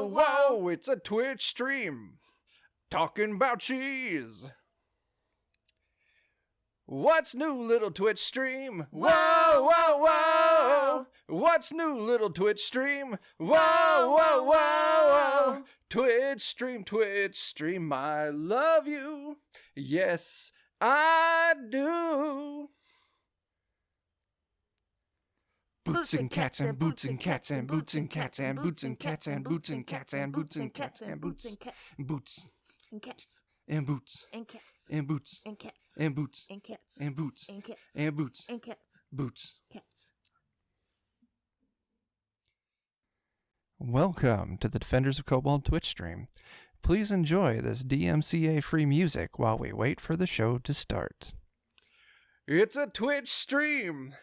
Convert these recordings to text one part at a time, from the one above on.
whoa, it's a Twitch stream. Talking about cheese. What's new, little Twitch stream? Whoa, whoa, whoa. What's new, little Twitch stream? Whoa, whoa, whoa. Twitch stream, I love you. Yes, I do. Boots and cats and boots and cats and boots and cats and boots and cats and boots and cats and boots and cats and boots and boots and cats and boots and cats and boots and cats and boots and cats and boots and cats and boots and cats boots. cats. Welcome to the Defenders of Kobold Twitch stream. Please enjoy this DMCA-free music while we wait for the show to start. It's a Twitch stream.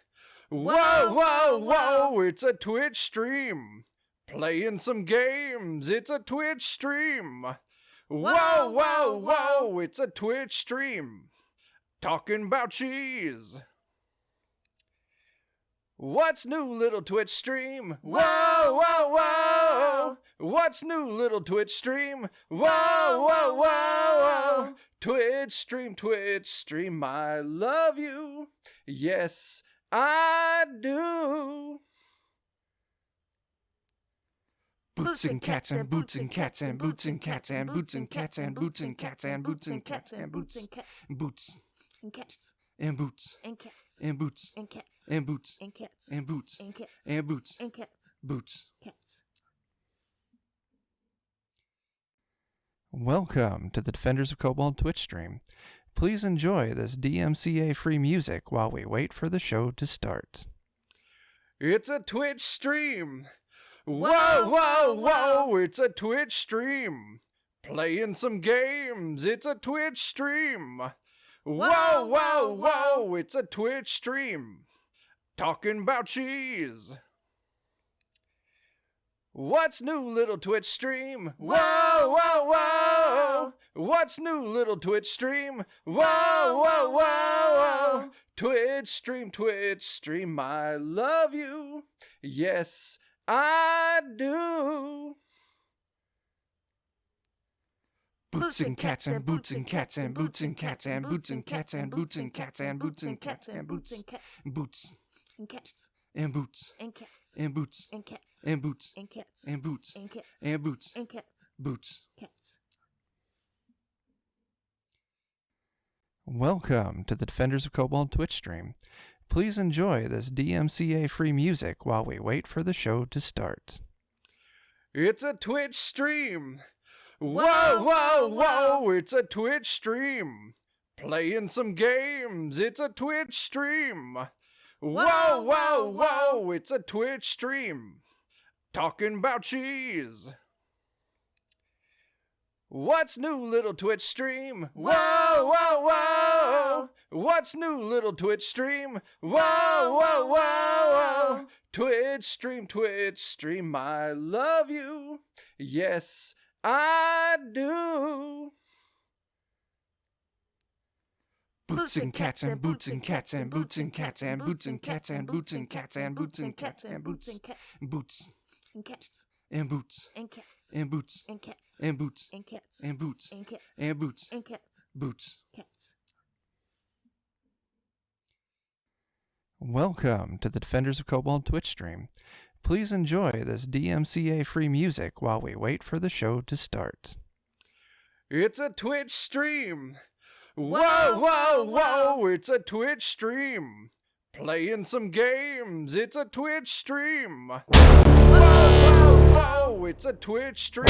Whoa, whoa, whoa, it's a Twitch stream. Playing some games, it's a Twitch stream. Whoa, whoa, whoa, it's a Twitch stream. Talking about cheese. What's new, little Twitch stream? Whoa, whoa, whoa. What's new, little Twitch stream? Whoa, whoa, whoa. Twitch stream, I love you. Yes, I do. Boots and cats and boots and cats and boots and cats and boots and cats and boots and cats and boots and cats and boots boots and cats and boots and cats and boots and cats and boots and cats and boots and cats and boots and cats boots. cats. Welcome to the Defenders of Kobold Twitch stream. Please enjoy this DMCA-free music while we wait for the show to start. It's a Twitch stream. Whoa, whoa, whoa, it's a Twitch stream. Playing some games, it's a Twitch stream. Whoa, whoa, whoa, it's a Twitch stream. Talking about cheese. What's new, little Twitch stream? Whoa, whoa, whoa. What's new, little Twitch stream? Whoa, whoa, whoa. Twitch stream, I love you. Yes, I do. Boots and cats and boots and cats and boots and cats and boots and cats and boots and cats and boots and cats and boots boots and cats and boots and cats and boots and cats and boots and cats and boots and cats and boots and cats boots. cats. Welcome to the Defenders of Kobold Twitch stream. Please enjoy this DMCA-free music while we wait for the show to start. It's a Twitch stream. Whoa, whoa, whoa, it's a Twitch stream. Playing some games, it's a Twitch stream. Whoa, whoa, whoa, it's a Twitch stream. Talking about cheese. What's new, little Twitch stream? Whoa, whoa, whoa. What's new, little Twitch stream? Whoa, whoa, whoa. Twitch stream, I love you. Yes, I do. Boots and cats and boots and cats and boots and cats and boots and cats and boots and cats and boots and cats and boots boots and cats and boots and cats and boots and cats and boots and cats and boots and cats and boots and cats boots. cats. Welcome to the Defenders of Kobold Twitch stream. Please enjoy this DMCA-free music while we wait for the show to start. It's a Twitch stream. Whoa, whoa, whoa, it's a Twitch stream. Playing some games, it's a Twitch stream. Whoa, whoa, whoa, it's a Twitch stream.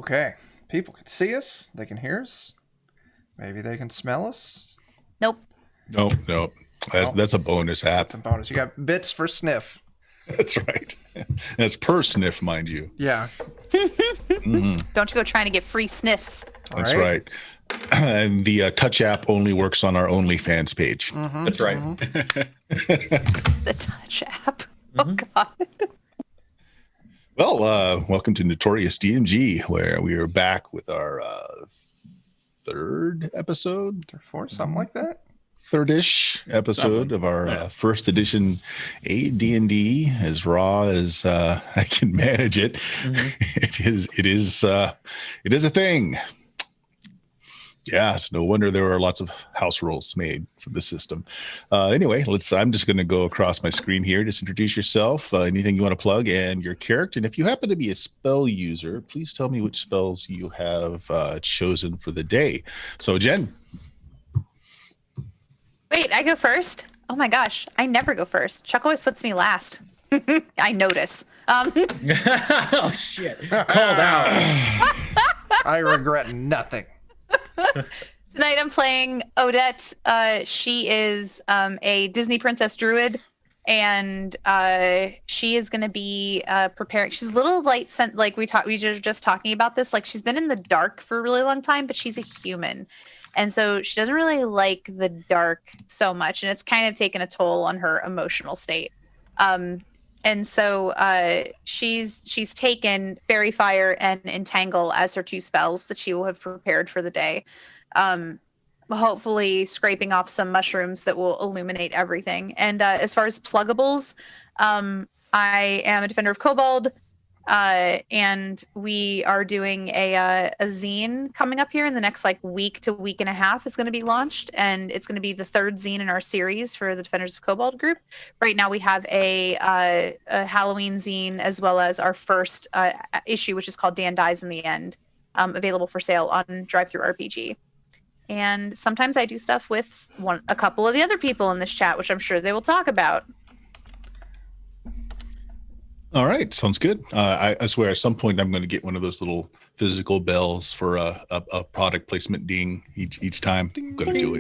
Okay. People can see us. They can hear us. Maybe they can smell us. Nope. Nope. That's a bonus app. That's a bonus. You got bits for sniff. That's right. That's per sniff, mind you. Yeah. Don't you go trying to get free sniffs. That's right. And the Touch app only works on our OnlyFans page. That's right. The Touch app. Oh, God. Well, welcome to Notorious DMG, where we are back with our third episode, Or four, something like that. third-ish episode of our first edition AD&D, as raw as I can manage it. It is a thing. Yeah, it's no wonder there are lots of house rules made for the system. Anyway, I'm just going to go across my screen here. Just introduce yourself, anything you want to plug, and your character. And if you happen to be a spell user, please tell me which spells you have chosen for the day. So, Jen. Wait, I go first? Oh my gosh, I never go first. Chuck always puts me last. I notice. Oh shit! Called out. I regret nothing. Tonight I'm playing Odette. She is a Disney princess druid, and she is going to be preparing. She's a little light scent. Like we were just talking about this. Like she's been in the dark for a really long time, but she's a human, and so she doesn't really like the dark so much, and it's kind of taken a toll on her emotional state. And so she's taken Fairy Fire and Entangle as her two spells that she will have prepared for the day. Hopefully scraping off some mushrooms that will illuminate everything. And as far as pluggables, I am a Defender of Kobold, and we are doing a zine coming up here in the next week to week and a half is going to be launched, and it's going to be the third zine in our series for the Defenders of Kobold group. Right now we have a Halloween zine as well as our first issue, which is called Dan Dies in the End, available for sale on Drive-Thru RPG. And sometimes I do stuff with a couple of the other people in this chat, which I'm sure they will talk about. All right, sounds good. I swear at some point I'm going to get one of those little physical bells for a product placement ding each time. Gonna do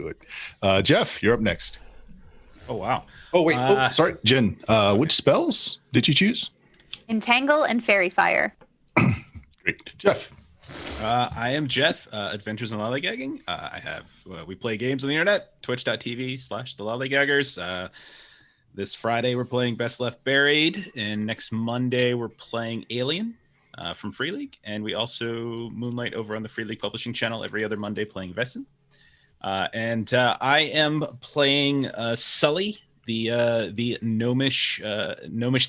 it. Jeff, you're up next. Oh wow. Oh wait. Sorry, Jen. Which spells did you choose? Entangle and Fairy Fire. Great, Jeff. I am Jeff, Adventures in Lollygagging. We play games on the internet, twitch.tv/thelollygaggers. This Friday, we're playing Best Left Buried, and next Monday, we're playing Alien from Free League, and we also moonlight over on the Free League Publishing channel every other Monday playing Vesson. And I am playing Sully, the gnomish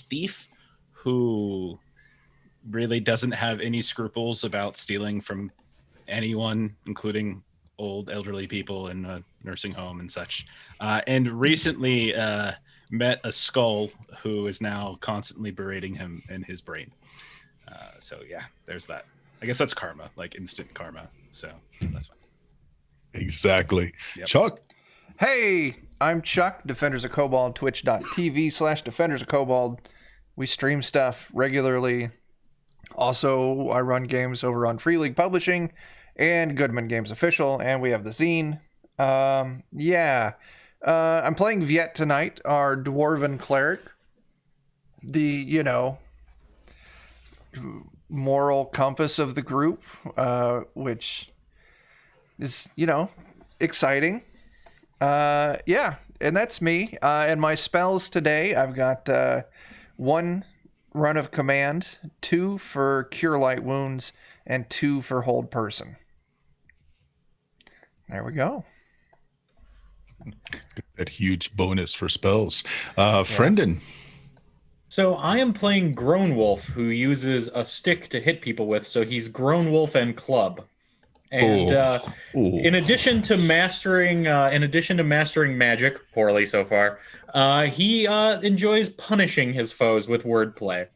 thief, who really doesn't have any scruples about stealing from anyone, including old elderly people in a nursing home and such. And recently met a skull who is now constantly berating him in his brain. So yeah, there's that. I guess that's karma, like instant karma. So that's fine. Exactly. Yep. Chuck. Hey, I'm Chuck, Defenders of Kobold, twitch.tv/Defenders of Kobold. We stream stuff regularly. Also, I run games over on Free League Publishing and Goodman Games Official, and we have the zine. I'm playing Viet tonight, our dwarven cleric. The, moral compass of the group, which is, exciting. And that's me. And my spells today, I've got 1 run of command, 2 for cure light wounds, and 2 for hold person. There we go. That huge bonus for spells. Friendon. So I am playing Grown Wolf, who uses a stick to hit people with. So he's Grown Wolf and club. And in addition to mastering magic poorly so far, he enjoys punishing his foes with wordplay.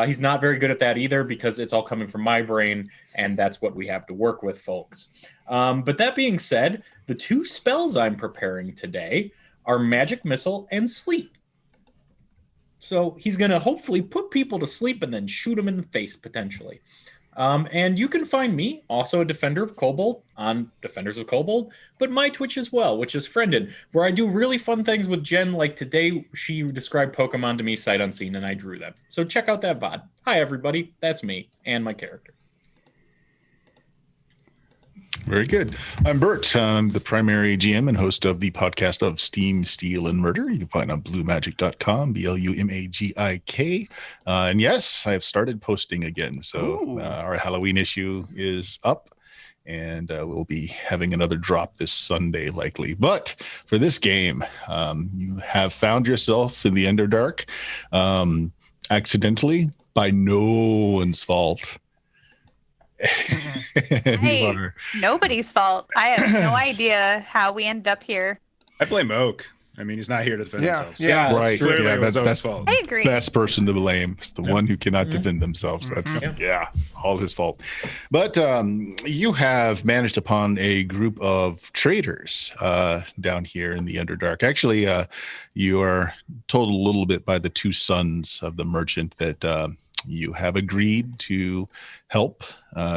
He's not very good at that either because it's all coming from my brain, and that's what we have to work with, folks. But that being said, the 2 spells I'm preparing today are Magic Missile and Sleep. So he's going to hopefully put people to sleep and then shoot them in the face, potentially. And you can find me, also a Defender of Kobold, on Defenders of Kobold, but my Twitch as well, which is Friended, where I do really fun things with Jen. Like today, she described Pokemon to me sight unseen, and I drew them. So check out that VOD. Hi, everybody. That's me and my character. Very good. I'm Bert. I'm the primary GM and host of the podcast of Steam, Steel, and Murder. You can find on bluemagic.com, BLUMAGIK. And yes, I have started posting again. So our Halloween issue is up, and we'll be having another drop this Sunday, likely. But for this game, you have found yourself in the Underdark accidentally, by no one's fault. Hey, nobody's fault. I have no idea how we ended up here. I blame Oak. I mean, he's not here to defend himself. Yeah, right. Clearly Yeah, it was Oak's that's fault. I agree. the best person to blame. It's the one who cannot defend themselves. That's all his fault. But you have managed upon a group of traders down here in the Underdark. Actually, you are told a little bit by the two sons of the merchant that you have agreed to help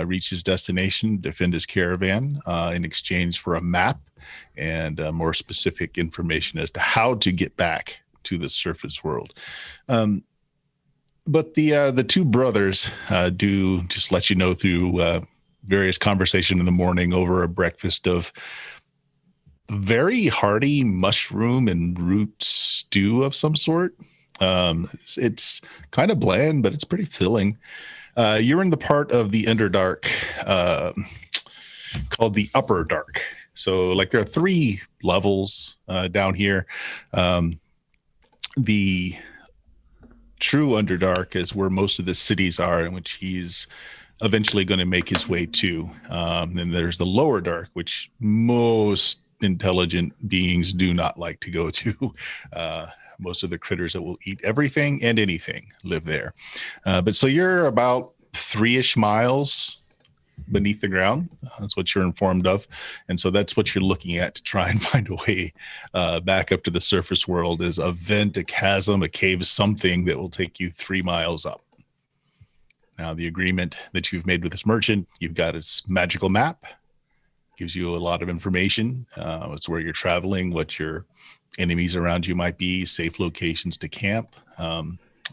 reach his destination, defend his caravan in exchange for a map and more specific information as to how to get back to the surface world. But the two brothers do just let you know through various conversation in the morning over a breakfast of very hearty mushroom and root stew of some sort. It's kind of bland, but it's pretty filling. You're in the part of the Underdark called the Upper Dark. So, like, there are 3 levels down here. The true Underdark is where most of the cities are, in which he's eventually going to make his way to. And there's the Lower Dark, which most intelligent beings do not like to go to. Most of the critters that will eat everything and anything live there. But so you're about 3-ish miles beneath the ground. That's what you're informed of. And so that's what you're looking at to try and find a way back up to the surface world, is a vent, a chasm, a cave, something that will take you 3 miles up. Now, the agreement that you've made with this merchant, you've got his magical map, gives you a lot of information. It's where you're traveling, what your enemies around you might be, safe locations to camp.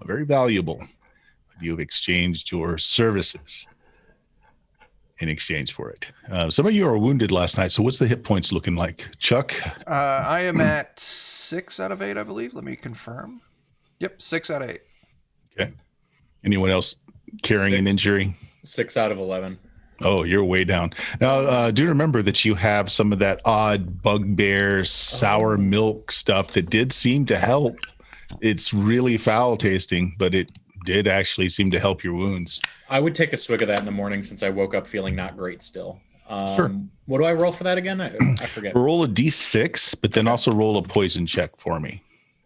Very valuable. You have exchanged your services in exchange for it. Some of you are wounded last night, so what's the hit points looking like? Chuck? I am at 6 out of 8, I believe. Let me confirm. Yep, 6 out of 8. Okay. Anyone else carrying an injury? 6 out of 11. Oh, you're way down. Now, do remember that you have some of that odd bugbear sour milk stuff that did seem to help. It's really foul tasting, but it did actually seem to help your wounds. I would take a swig of that in the morning since I woke up feeling not great still. Sure. What do I roll for that again? I forget. Roll a d6, but then also roll a poison check for me.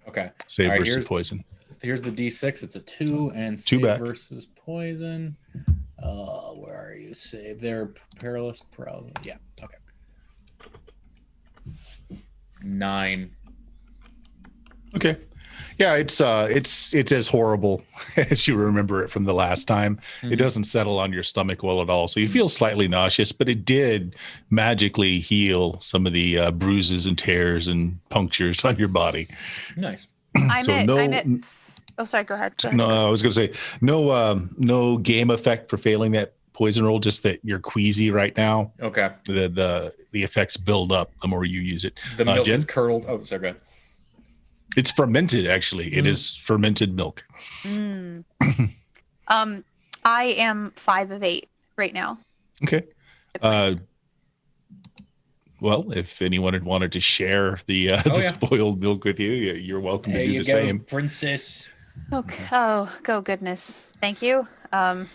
Okay. Save All right, versus poison. Here's the d6. It's a 2 and Too save bad. versus poison. Where are you? Save there. Perilous paralysis. Yeah. Okay. 9. Okay. Yeah, it's as horrible as you remember it from the last time. It doesn't settle on your stomach well at all. So you feel slightly nauseous, but it did magically heal some of the bruises and tears and punctures on your body. Nice. I'm at. Oh, sorry. Go ahead. No, I was going to say no game effect for failing that poison roll. Just that you're queasy right now. Okay. The effects build up the more you use it. The milk Jen? is curdled. Oh, sorry. Go ahead. It's fermented. Actually, it is fermented milk. I am 5 of 8 right now. Okay. Well, if anyone had wanted to share the spoiled milk with you, you're welcome to do the same. Princess. Okay. Oh, goodness. Thank you. I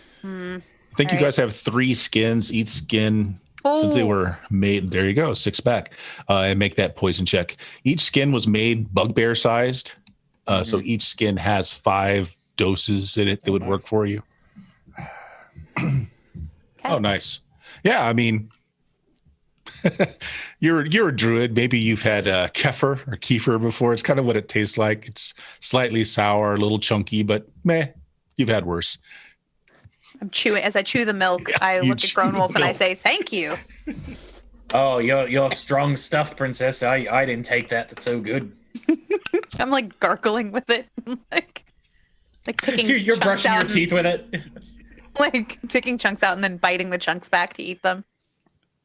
think you guys have 3 skins. Each skin, since they were made, there you go, 6 back. And make that poison check. Each skin was made bugbear sized. So each skin has 5 doses in it that would work for you. Okay. Oh, nice. Yeah, I mean, you're a druid. Maybe you've had kefir or kefir before. It's kind of what it tastes like. It's slightly sour, a little chunky, but meh, you've had worse. I'm chewing as I chew the milk. Yeah, I you look at chew Grown the Wolf and I milk. say, "Thank you." Oh, you're strong stuff, princess. I didn't take that. That's so good. I'm like gargling with it, like picking You're chunks brushing your out teeth with it. like picking chunks out and then biting the chunks back to eat them.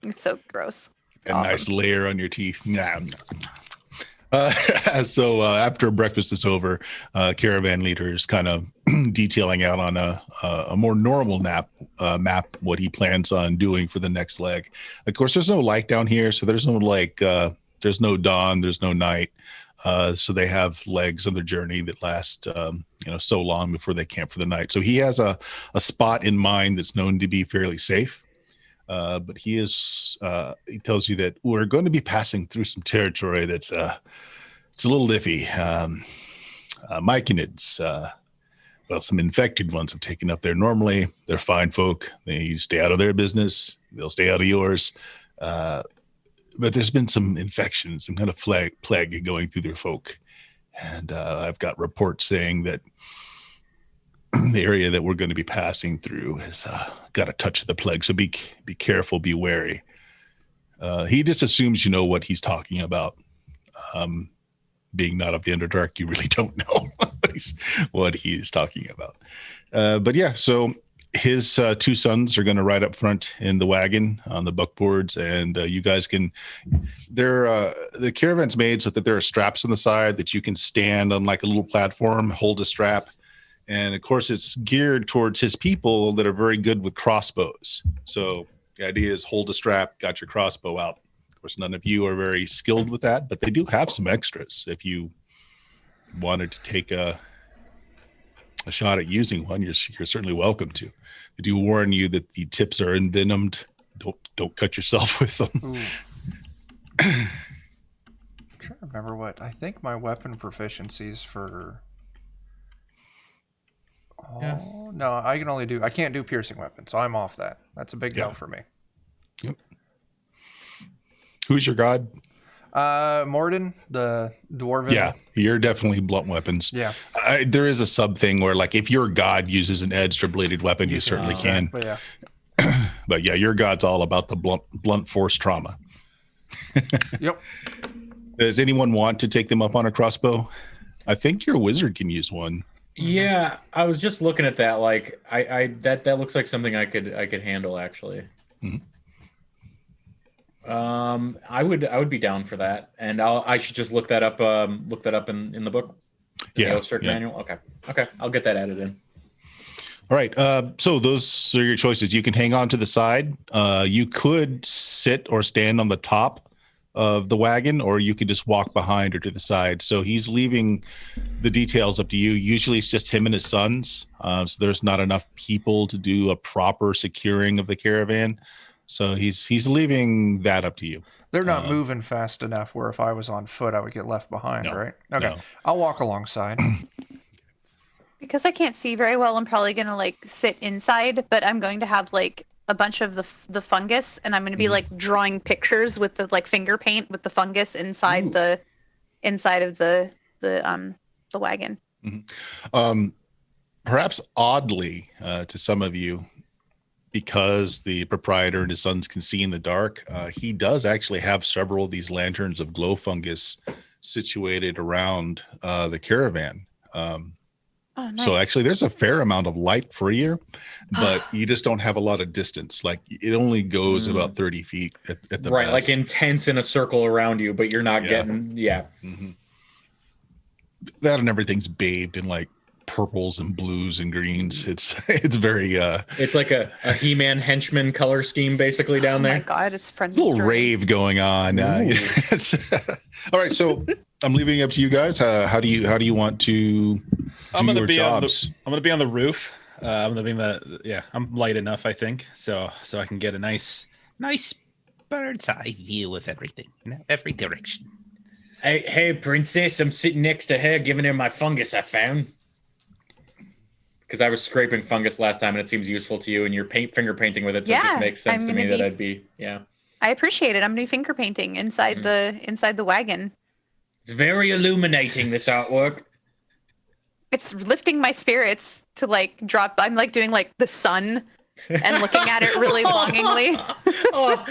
It's so gross. It's A awesome. nice layer on your teeth. Nah. So after breakfast is over, caravan leader is kind of detailing out on a more normal map what he plans on doing for the next leg. Of course, there's no light down here, so there's no there's no dawn, there's no night. So they have legs on their journey that last so long before they camp for the night. So he has a spot in mind that's known to be fairly safe. But he tells you that we're going to be passing through some territory that's it's a little iffy. Myconids, some infected ones have taken up there. Normally, they're fine folk. They stay out of their business. They'll stay out of yours. But there's been some infection, some kind of plague going through their folk. And I've got reports saying that the area that we're going to be passing through has got a touch of the plague. So be careful, be wary. He just assumes you know what he's talking about. Being not of the Underdark, you really don't know what he's talking about. But yeah, so his two sons are going to ride up front in the wagon on the buckboards, and you guys can. The caravan's made so that there are straps on the side that you can stand on, like a little platform, hold a strap. And of course, it's geared towards his people that are very good with crossbows. So the idea is hold a strap, got your crossbow out. Of course, none of you are very skilled with that, but they do have some extras. If you wanted to take a shot at using one, you're certainly welcome to. They do warn you that the tips are envenomed. Don't cut yourself with them. I'm trying to remember what I think my weapon proficiencies for. Oh Yeah. no, I can't do piercing weapons, so I'm off that. That's a big no for me. Yep. Who's your god? Morden, the dwarven. Yeah, you're definitely blunt weapons. Yeah. There is a sub thing where, like, if your god uses an edged or bladed weapon, you certainly can. But yeah. But yeah, your god's all about the blunt force trauma. Yep. Does anyone want to take them up on a crossbow? I think your wizard can use one. Yeah, I was just looking at that. Like, that looks like something I could handle, actually. Mm-hmm. I would be down for that, and I should just look that up. Look that up in the book. The Osterk manual. Okay, I'll get that added in. All right. So those are your choices. You can hang on to the side. You could sit or stand on the top of the wagon, or you could just walk behind or to the side. So he's leaving the details up to you. Usually it's just him and his sons. So there's not enough people to do a proper securing of the caravan. So he's leaving that up to you. They're not moving fast enough where if I was on foot, I would get left behind, right? Okay. No. I'll walk alongside. Because I can't see very well, I'm probably going to like sit inside, but I'm going to have like a bunch of the fungus, and I'm going to be like drawing pictures with the like finger paint with the fungus inside the wagon. Mm-hmm. Perhaps oddly to some of you, because the proprietor and his sons can see in the dark, he does actually have several of these lanterns of glow fungus situated around the caravan. Oh, nice. So actually there's a fair amount of light for you, but you just don't have a lot of distance. Like it only goes about 30 feet at the right, best. like intense in a circle around you, but you're not getting Mm-hmm. That and everything's bathed in like purples and blues and greens. It's very it's like a He-Man henchman color scheme basically down there. Oh my god, it's friendly. Little rave going on. All right, so I'm leaving it up to you guys. How do you want to do your jobs? I'm gonna be on the roof. I'm gonna be in I'm light enough, I think, so I can get a nice bird's eye view of everything in every direction. Hey, princess, I'm sitting next to her, giving her my fungus I found. Because I was scraping fungus last time, and it seems useful to you, and you're finger painting with it, so it just makes sense to me that I'd be I appreciate it. I'm gonna be finger painting inside the wagon. It's very illuminating, this artwork. it's lifting my spirits to like drop. I'm like doing like the sun and looking at it really longingly. Oh,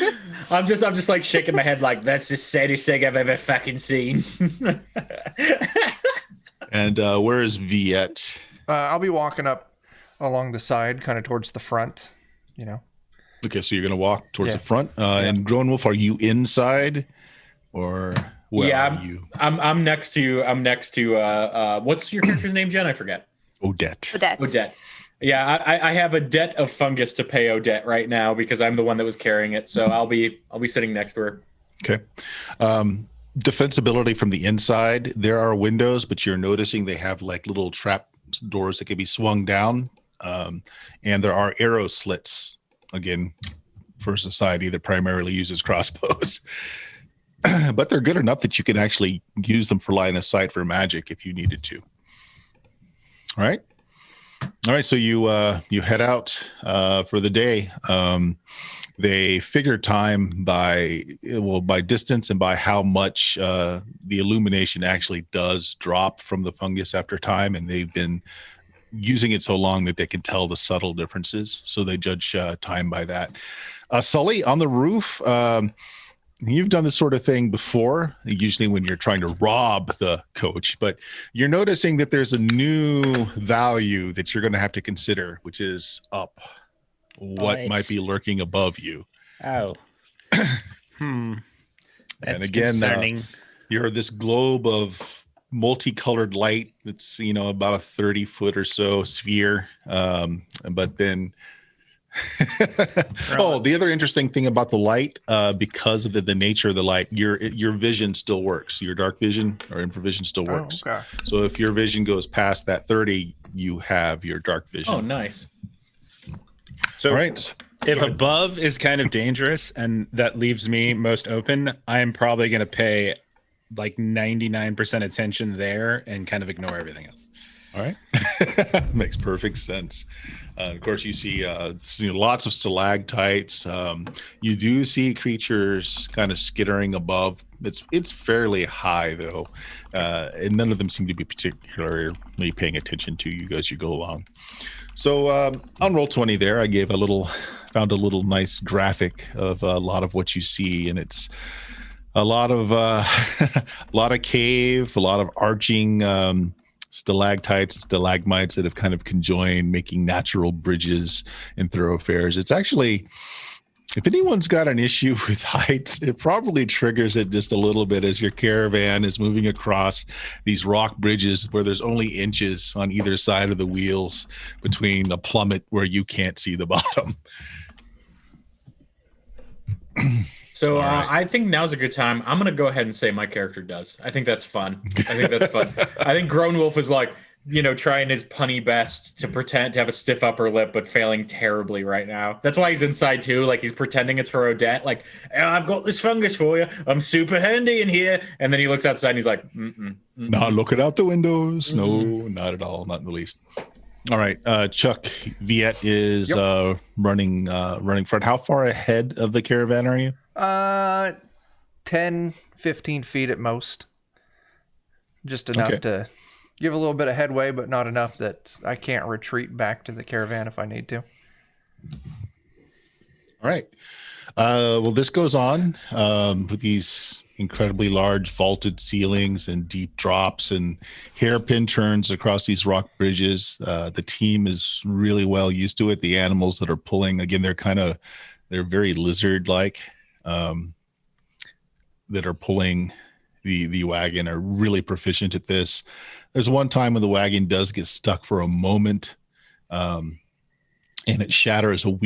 I'm just like shaking my head like that's the saddest thing I've ever fucking seen. And where is Viet? I'll be walking up along the side, kind of towards the front, you know. Okay, so you're gonna walk towards Yeah. the front. And Grown Wolf, are you inside, or where are you? I'm next to what's your character's name, Jen? I forget. Odette. Yeah, I have a debt of fungus to pay Odette right now because I'm the one that was carrying it. So I'll be sitting next to her. Okay. Defensibility from the inside. There are windows, but you're noticing they have like little trap doors that can be swung down, and there are arrow slits. Again, for society that primarily uses crossbows. But they're good enough that you can actually use them for line of sight for magic if you needed to. All right. So you head out for the day. They figure time by distance and by how much the illumination actually does drop from the fungus after time, and they've been using it so long that they can tell the subtle differences. So they judge time by that. Sully, on the roof, you've done this sort of thing before, usually when you're trying to rob the coach, but you're noticing that there's a new value that you're going to have to consider, which is up. What might be lurking above you? Oh. That's and again, concerning. You're this globe of multicolored light that's about a 30-foot or so sphere, but then the other interesting thing about the light, because of the nature of the light, your vision still works. Your dark vision or infravision still works. Okay. So if your vision goes past that 30, you have your dark vision. Oh, nice. So all right. If above is kind of dangerous and that leaves me most open, I'm probably going to pay like 99% attention there and kind of ignore everything else. All right. Makes perfect sense. Of course, you see lots of stalactites. You do see creatures kind of skittering above. It's fairly high, though, and none of them seem to be particularly paying attention to you as you go along. So on Roll20 there, I found a little nice graphic of a lot of what you see, and it's a lot of cave, a lot of arching stalactites, stalagmites that have kind of conjoined, making natural bridges and thoroughfares. It's actually, if anyone's got an issue with heights, it probably triggers it just a little bit as your caravan is moving across these rock bridges where there's only inches on either side of the wheels between a plummet where you can't see the bottom. So I think now's a good time. I'm going to go ahead and say my character does. I think that's fun. I think Grown Wolf is like, trying his punny best to pretend to have a stiff upper lip, but failing terribly right now. That's why he's inside too. Like he's pretending it's for Odette. Like, I've got this fungus for you. I'm super handy in here. And then he looks outside and he's like, Not looking out the windows. No, not at all. Not in the least. All right. Chuck, Viet is running front. How far ahead of the caravan are you? 10, 15 feet at most. Just enough to give a little bit of headway, but not enough that I can't retreat back to the caravan if I need to. All right. Well, this goes on with these incredibly large vaulted ceilings and deep drops and hairpin turns across these rock bridges. The team is really well used to it. The animals that are pulling, again, they're very lizard-like, that are pulling the wagon are really proficient at this. There's one time when the wagon does get stuck for a moment, and it shatters a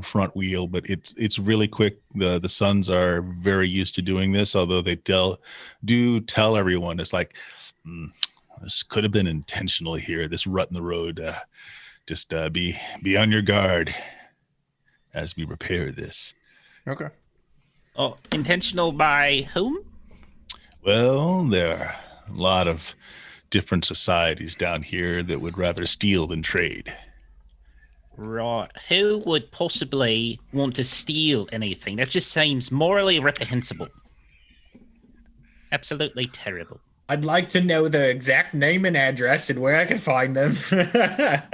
front wheel, but it's really quick. The sons are very used to doing this, although they do tell everyone it's like, this could have been intentional here, this rut in the road. Just be on your guard as we repair this. Okay. Oh, intentional by whom? Well, there are a lot of different societies down here that would rather steal than trade. Right. Who would possibly want to steal anything? That just seems morally reprehensible. Absolutely terrible. I'd like to know the exact name and address and where I can find them.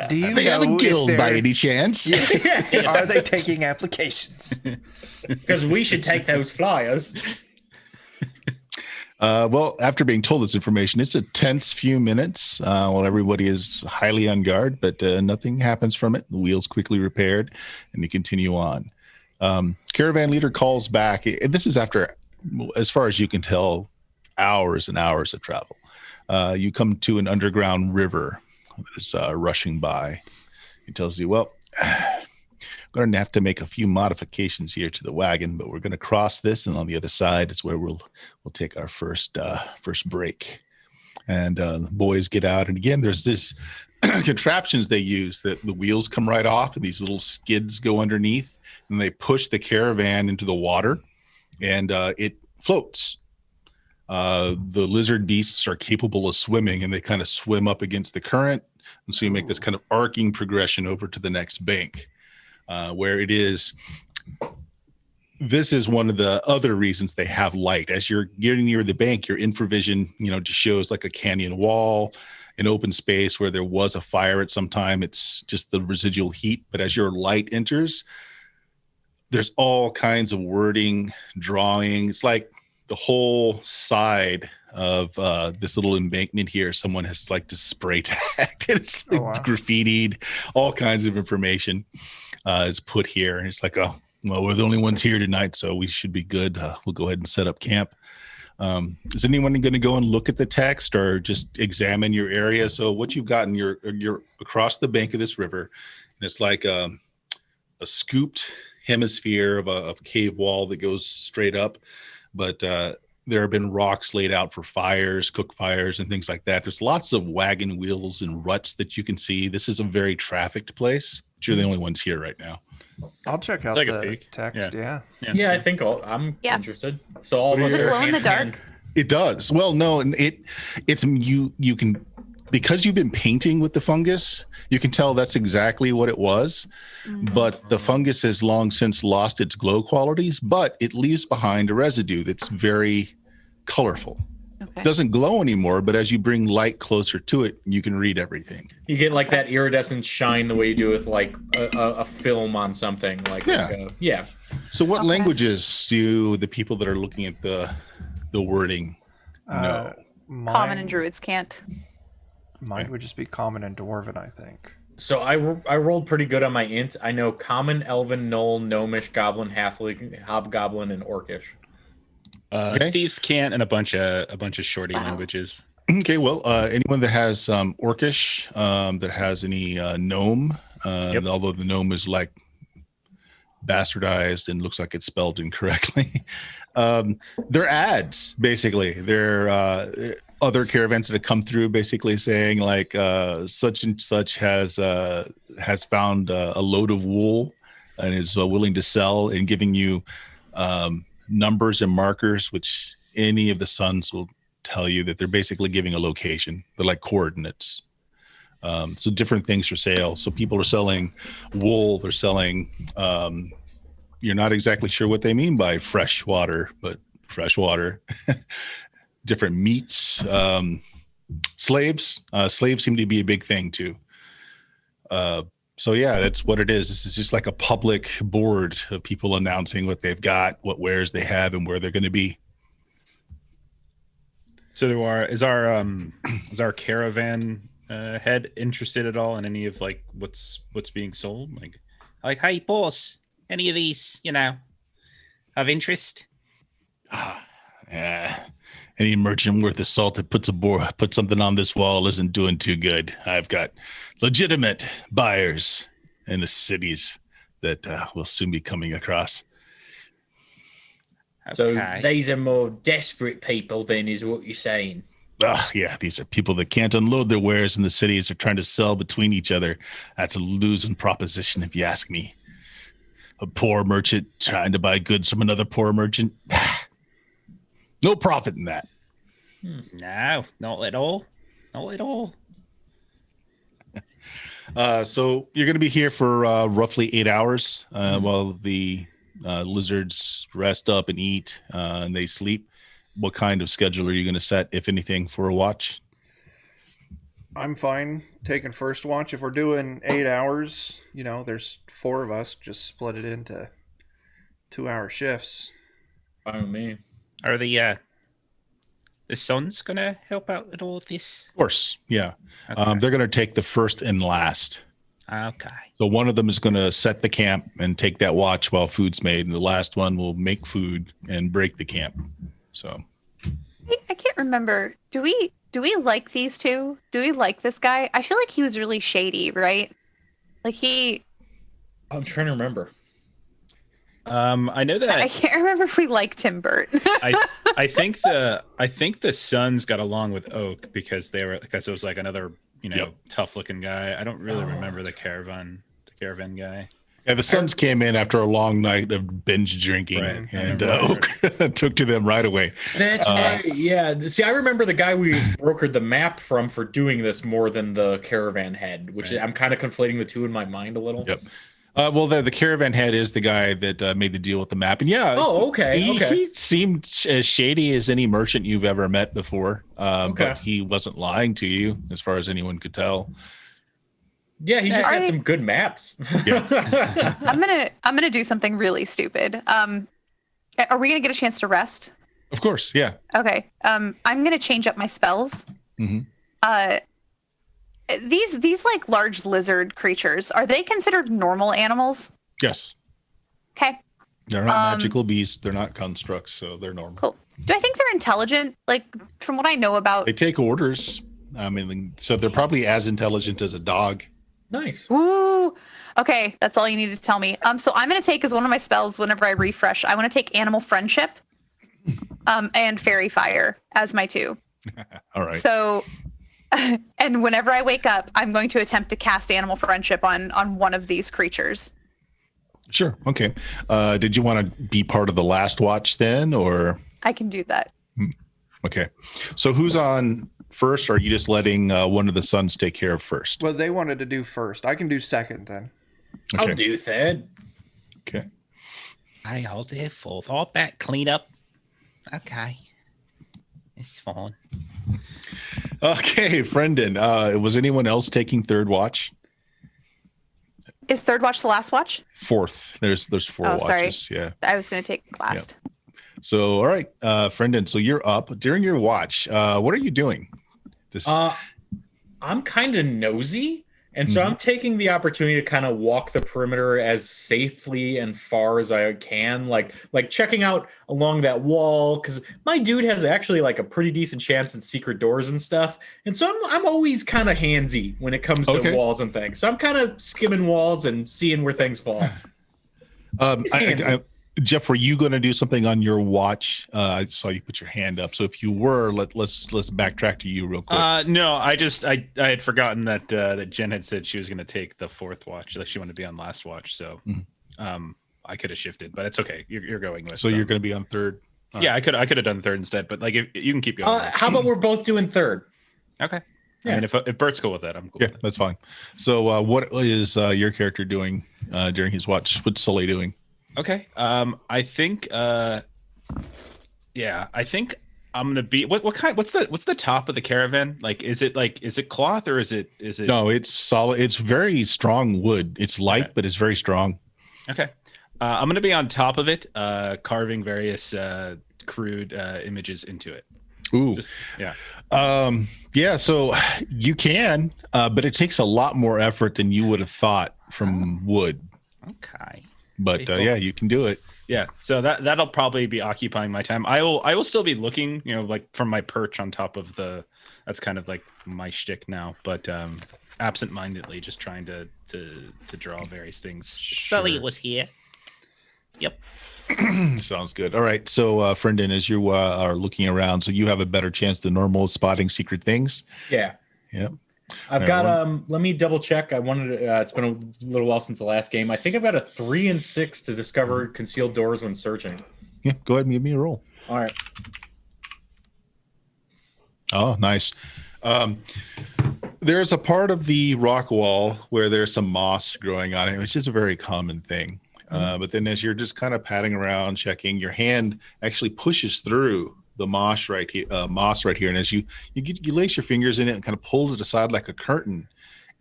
Do you They have a know if guild by they're any chance? yes? Are they taking applications? Because we should take those flyers. Well, after being told this information, it's a tense few minutes while everybody is highly on guard, but nothing happens from it. The wheel's quickly repaired, and you continue on. Caravan leader calls back. This is after, as far as you can tell, hours and hours of travel. You come to an underground river that is rushing by. He tells you, well, we're going to have to make a few modifications here to the wagon, but we're going to cross this, and on the other side is where we'll take our first break. And the boys get out, and again, there's this contraptions they use that the wheels come right off, and these little skids go underneath, and they push the caravan into the water, and it floats. The lizard beasts are capable of swimming, and they kind of swim up against the current, and so you make this kind of arcing progression over to the next bank. Where it is, this is one of the other reasons they have light. As you're getting near the bank, your infravision, just shows like a canyon wall, an open space where there was a fire at some time. It's just the residual heat. But as your light enters, there's all kinds of wording, drawing. It's like the whole side of this little embankment here, someone has like to spray tagged. It's like graffitied, all kinds of information. Is put here, and it's like, oh, well, we're the only ones here tonight, so we should be good. We'll go ahead and set up camp. Is anyone going to go and look at the text or just examine your area? So what you've gotten, you're across the bank of this river, and it's like a scooped hemisphere of a cave wall that goes straight up, but there have been rocks laid out for fires, cook fires, and things like that. There's lots of wagon wheels and ruts that you can see. This is a very trafficked place. You're the only ones here right now. I'll check out the text. Yeah, I think I'm interested. So all does it glow in the dark? It does. Well, no, and it's you can, because you've been painting with the fungus, you can tell that's exactly what it was. But the fungus has long since lost its glow qualities, but it leaves behind a residue that's very colorful. It doesn't glow anymore, but as you bring light closer to it, you can read everything. You get like that iridescent shine the way you do with like a film on something. So what languages do the people that are looking at the wording know? Common and Druids can't. Mine would just be Common and Dwarven, I think. So I rolled pretty good on my int. I know Common, Elven, Knoll, Gnomish, Goblin, Halfling, Hobgoblin, and Orcish. Thieves can't, and a bunch of shorty languages. Okay, well, anyone that has Orcish, that has any gnome, although the gnome is like bastardized and looks like it's spelled incorrectly. They're ads, basically. They're other caravans that have come through, basically saying like such and such has found a load of wool and is willing to sell, and giving you numbers and markers, which any of the sons will tell you that they're basically giving a location. They're like coordinates. So different things for sale. So people are selling wool. They're selling, you're not exactly sure what they mean by fresh water, but fresh water. Different meats. Slaves seem to be a big thing too. So yeah, that's what it is. This is just like a public board of people announcing what they've got, what wares they have, and where they're going to be. So is our caravan head interested at all in any of like what's being sold? Like, hey boss, any of these, of interest? Any merchant worth of salt that put something on this wall isn't doing too good. I've got legitimate buyers in the cities that will soon be coming across. So these are more desperate people then, is what you're saying? Yeah, these are people that can't unload their wares in the cities. They're trying to sell between each other. That's a losing proposition, if you ask me. A poor merchant trying to buy goods from another poor merchant. No profit in that. No, not at all. Not at all. So you're going to be here for roughly 8 hours while the lizards rest up and eat and they sleep. what kind of schedule are you going to set, if anything, for a watch? I'm fine taking first watch. If we're doing 8 hours, there's 4 of us, just split it into 2-hour shifts. Fine with me. Are the sons gonna help out with all of this? Of course, yeah. Okay. They're going to take the first and last. Okay. So one of them is going to set the camp and take that watch while food's made, and the last one will make food and break the camp. So I can't remember. Do we like these two? Do we like this guy? I feel like he was really shady, right? Like I'm trying to remember. I know that I can't remember if we liked him, Bert. I think the sons got along with Oak because it was like another tough looking guy. I don't really remember the caravan guy. Yeah, the sons came in after a long night of binge drinking, Right. and Oak took to them right away. That's right. Yeah. See, I remember the guy we brokered the map from for doing this more than the caravan head, which I'm kind of conflating the two in my mind a little. Yep. Well, the caravan head is the guy that made the deal with the map, and yeah. Oh, okay. He seemed as shady as any merchant you've ever met before, but he wasn't lying to you, as far as anyone could tell. Yeah, he just had some good maps. Yeah. I'm gonna do something really stupid. Are we gonna get a chance to rest? Of course, yeah. Okay. I'm gonna change up my spells. Mm-hmm. These like large lizard creatures, are they considered normal animals? Yes. Okay. They're not magical beasts. They're not constructs, so they're normal. Cool. Do I think they're intelligent? Like, from what I know about. They take orders. I mean, so they're probably as intelligent as a dog. Nice. Ooh. Okay, that's all you need to tell me. So I'm gonna take as one of my spells whenever I refresh. I want to take Animal Friendship, and Fairy Fire as my 2. All right. So, and whenever I wake up, I'm going to attempt to cast Animal Friendship on one of these creatures. Sure. Okay. Did you want to be part of the last watch then, or? I can do that. Okay. So who's on first? Or are you just letting one of the sons take care of first? Well, they wanted to do first. I can do second then. Okay. I'll do that. Okay. I'll do fourth. All that clean up. Okay. It's fine. Okay, Brendan. Was anyone else taking third watch? Is third watch the last watch? Fourth. There's 4 watches. Sorry. Yeah. I was going to take last. So, all right, Brendan. So you're up during your watch. What are you doing? I'm kind of nosy, and so I'm taking the opportunity to kind of walk the perimeter as safely and far as I can, like checking out along that wall, because my dude has actually like a pretty decent chance in secret doors and stuff, and so I'm always kind of handsy when it comes to walls and things. So I'm kind of skimming walls and seeing where things fall. Jeff, were you going to do something on your watch? I saw you put your hand up. So if you were, let's backtrack to you real quick. No, I had forgotten that Jen had said she was going to take the fourth watch, like she wanted to be on last watch. So, I could have shifted, but it's okay. You're going with. So you're going to be on third. Yeah, I could have done third instead, but like if you can keep going. How about we're both doing third? Okay. Yeah. I mean, if Bert's cool with that, I'm cool. Yeah, with it. that's fine. So what is your character doing during his watch? What's Sully doing? Okay. I think I'm gonna be what kind? What's the top of the caravan? Is it cloth or is it? No, it's solid. It's very strong wood. It's light, Okay. but it's very strong. Okay. I'm gonna be on top of it, carving various crude images into it. Ooh. Yeah. So you can, but it takes a lot more effort than you would have thought from wood. Okay. But Cool. yeah, you can do it. Yeah, so that'll probably be occupying my time. I will still be looking, like from my perch on top of the. That's kind of like my shtick now, but absent-mindedly, just trying to draw various things. Sully was here. Yep. Sounds good. All right. So, Brendan, as you are looking around, so you have a better chance than normal spotting secret things. Yeah. Yep. I've got let me double check. I wanted to, it's been a little while since the last game. I think I've got a 3 and 6 to discover concealed doors when searching. Yeah, go ahead and give me a roll. All right. Oh, nice. There's a part of the rock wall where there's some moss growing on it, which is a very common thing. But then as you're just kind of patting around, checking, your hand actually pushes through moss right here, and as you lace your fingers in it and kind of pull it aside like a curtain,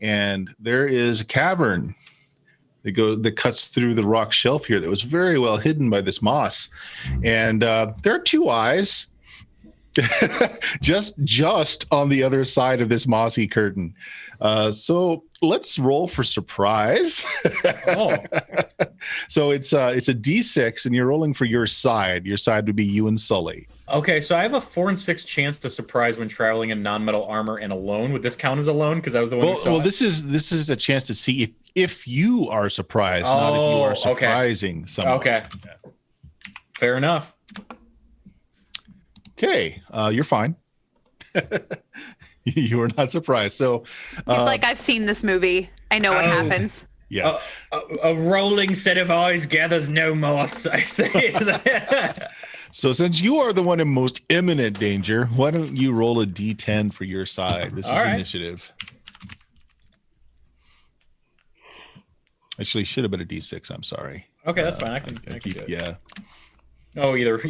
and there is a cavern that cuts through the rock shelf here that was very well hidden by this moss, and there are two eyes just on the other side of this mossy curtain. So let's roll for surprise. Oh. So it's a D6, and you're rolling for your side. Your side would be you and Sully. Okay, so I have a 4 and 6 chance to surprise when traveling in non-metal armor and alone. Would this count as alone? Because I was the one who saw it. This is a chance to see if you are surprised, not if you are surprising someone. Okay. Yeah. Fair enough. Okay, you're fine. You are not surprised. So he's like, I've seen this movie. I know what happens. Yeah. A rolling set of eyes gathers no moss. I say. So since you are the one in most imminent danger, why don't you roll a D10 for your side? This is initiative. Actually, should have been a D6. I'm sorry. Okay, that's fine. I can do it. Yeah. Oh, either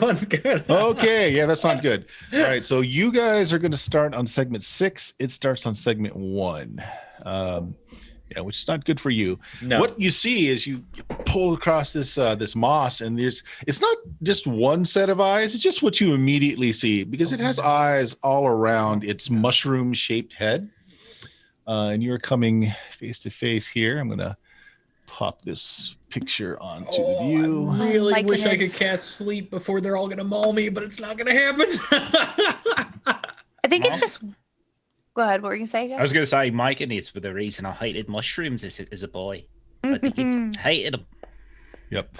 one's good. Okay, yeah, that's not good. All right, so you guys are going to start on segment 6. It starts on segment 1. Yeah, which is not good for you. No. What you see is you pull across this moss, and it's not just one set of eyes. It's just what you immediately see, because it has eyes all around its mushroom-shaped head. And you're coming face to face here. I'm gonna pop this picture onto the view. I really wish I could cast sleep before they're all gonna maul me, but it's not gonna happen. I think it's just. Go ahead. What were you saying? I was going to say, Mike, and it's for the reason I hated mushrooms as a boy. I think he hated them. Yep.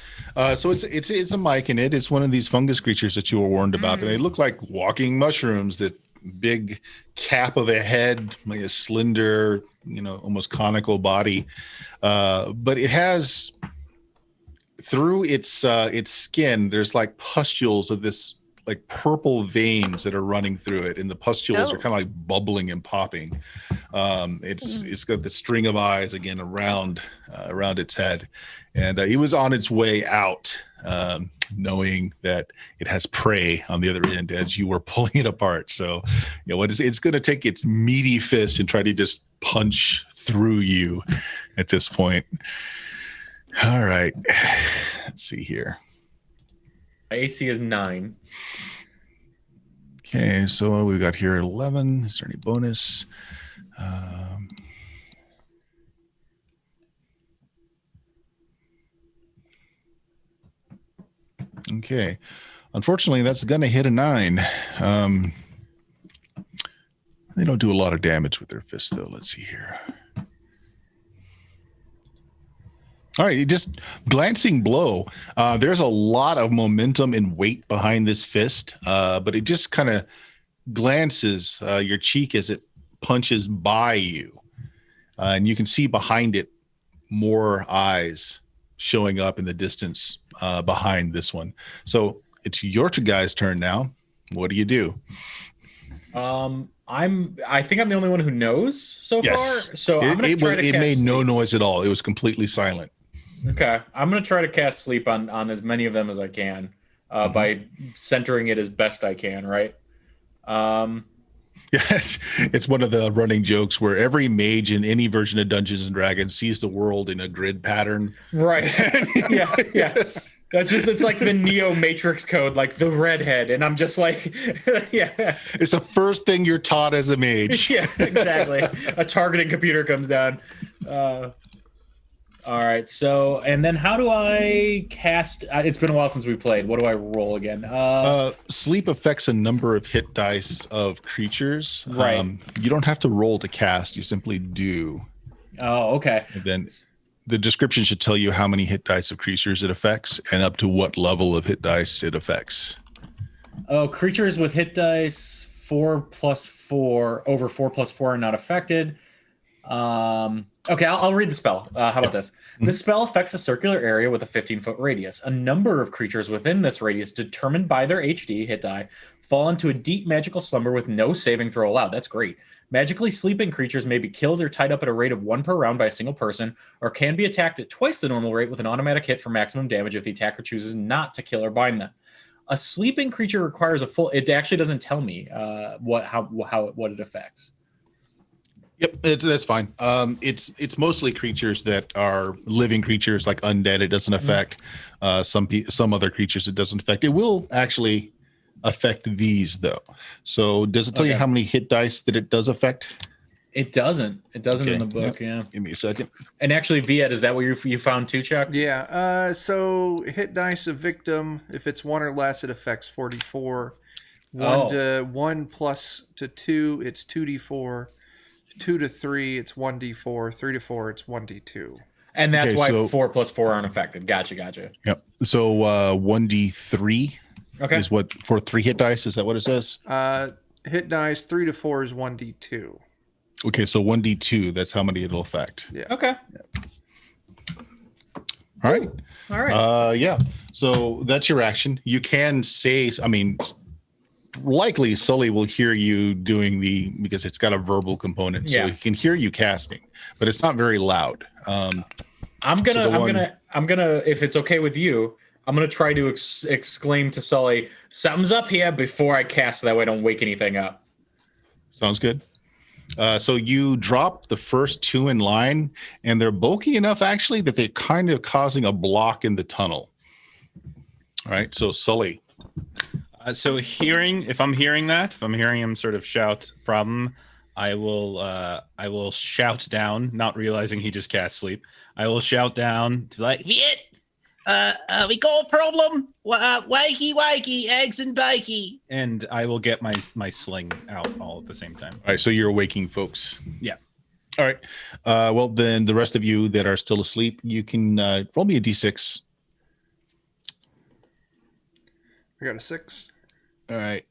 So it's a myconid. It's one of these fungus creatures that you were warned about. And they look like walking mushrooms. That big cap of a head, like a slender, almost conical body. But it has, through its skin, there's like pustules of this like purple veins that are running through it, and the pustules are kind of like bubbling and popping. It's got the string of eyes again around its head, and it was on its way out, knowing that it has prey on the other end as you were pulling it apart. So, it's going to take its meaty fist and try to just punch through you at this point. All right, let's see here. AC is 9. Okay, so we've got here 11. Is there any bonus? Okay. Unfortunately, that's going to hit a 9. They don't do a lot of damage with their fists, though. Let's see here. All right, just glancing blow. There's a lot of momentum and weight behind this fist, but it just kind of glances your cheek as it punches by you. And you can see behind it more eyes showing up in the distance behind this one. So it's your two guys' turn now. What do you do? I think I'm the only one who knows so far. So I'm gonna try to cast made no sleep. noise at all. It was completely silent. Okay, I'm gonna try to cast sleep on as many of them as I can by centering it as best I can. Right. Yes, it's one of the running jokes where every mage in any version of Dungeons and Dragons sees the world in a grid pattern. Right. yeah. It's like the Neo Matrix code, like the redhead, and I'm just like, yeah. It's the first thing you're taught as a mage. Yeah, exactly. A targeting computer comes down. All right, so, and then how do I cast? It's been a while since we played. What do I roll again? Sleep affects a number of hit dice of creatures. Right. You don't have to roll to cast. You simply do. Oh, okay. And then the description should tell you how many hit dice of creatures it affects and up to what level of hit dice it affects. Oh, creatures with hit dice 4+4 over 4+4 are not affected. Okay, I'll read the spell. How about this? This spell affects a circular area with a 15-foot radius. A number of creatures within this radius, determined by their HD hit die, fall into a deep magical slumber with no saving throw allowed. That's great. Magically sleeping creatures may be killed or tied up at a rate of 1 per round by a single person, or can be attacked at twice the normal rate with an automatic hit for maximum damage if the attacker chooses not to kill or bind them. A sleeping creature requires a full. It actually doesn't tell me what it affects. Yep, that's fine. It's mostly creatures that are living creatures, like undead. It doesn't affect some other creatures. It doesn't affect. It will actually affect these though. So does it tell you how many hit dice that it does affect? It doesn't. It doesn't Okay. in the book. Yeah. Give me a second. And actually, Viet, is that what you found too, Chuck? Yeah. So hit dice of victim. If it's 1 or less, it affects 4d4. 1 plus to 2, it's 2d4. 2 to 3, it's 1d4. 3 to 4, it's 1d2. And that's why 4 plus 4 aren't affected. Gotcha. Yep. So 1d3 is what for 3 hit dice. Is that what it says? Hit dice 3 to 4 is 1d2. Okay, so 1d2. That's how many it'll affect. Yeah. Okay. All right. All right. Yeah. So that's your action. You can say, I mean, likely Sully will hear you doing because it's got a verbal component, so he can hear you casting, but it's not very loud. I'm gonna, if it's okay with you, I'm gonna try to exclaim to Sully, "Something's up here!" before I cast, so that way I don't wake anything up. Sounds good. So you drop the first 2 in line, and they're bulky enough actually that they're kind of causing a block in the tunnel. All right. So Sully. So if I'm hearing him sort of shout problem, I will shout down, not realizing he just cast sleep. I will shout down to like, Viet, we got a problem. Wakey, eggs and bakey. And I will get my sling out all at the same time. All right, so you're waking folks. Yeah. All right. Well, then the rest of you that are still asleep, you can roll me a d6. I got a 6. All right.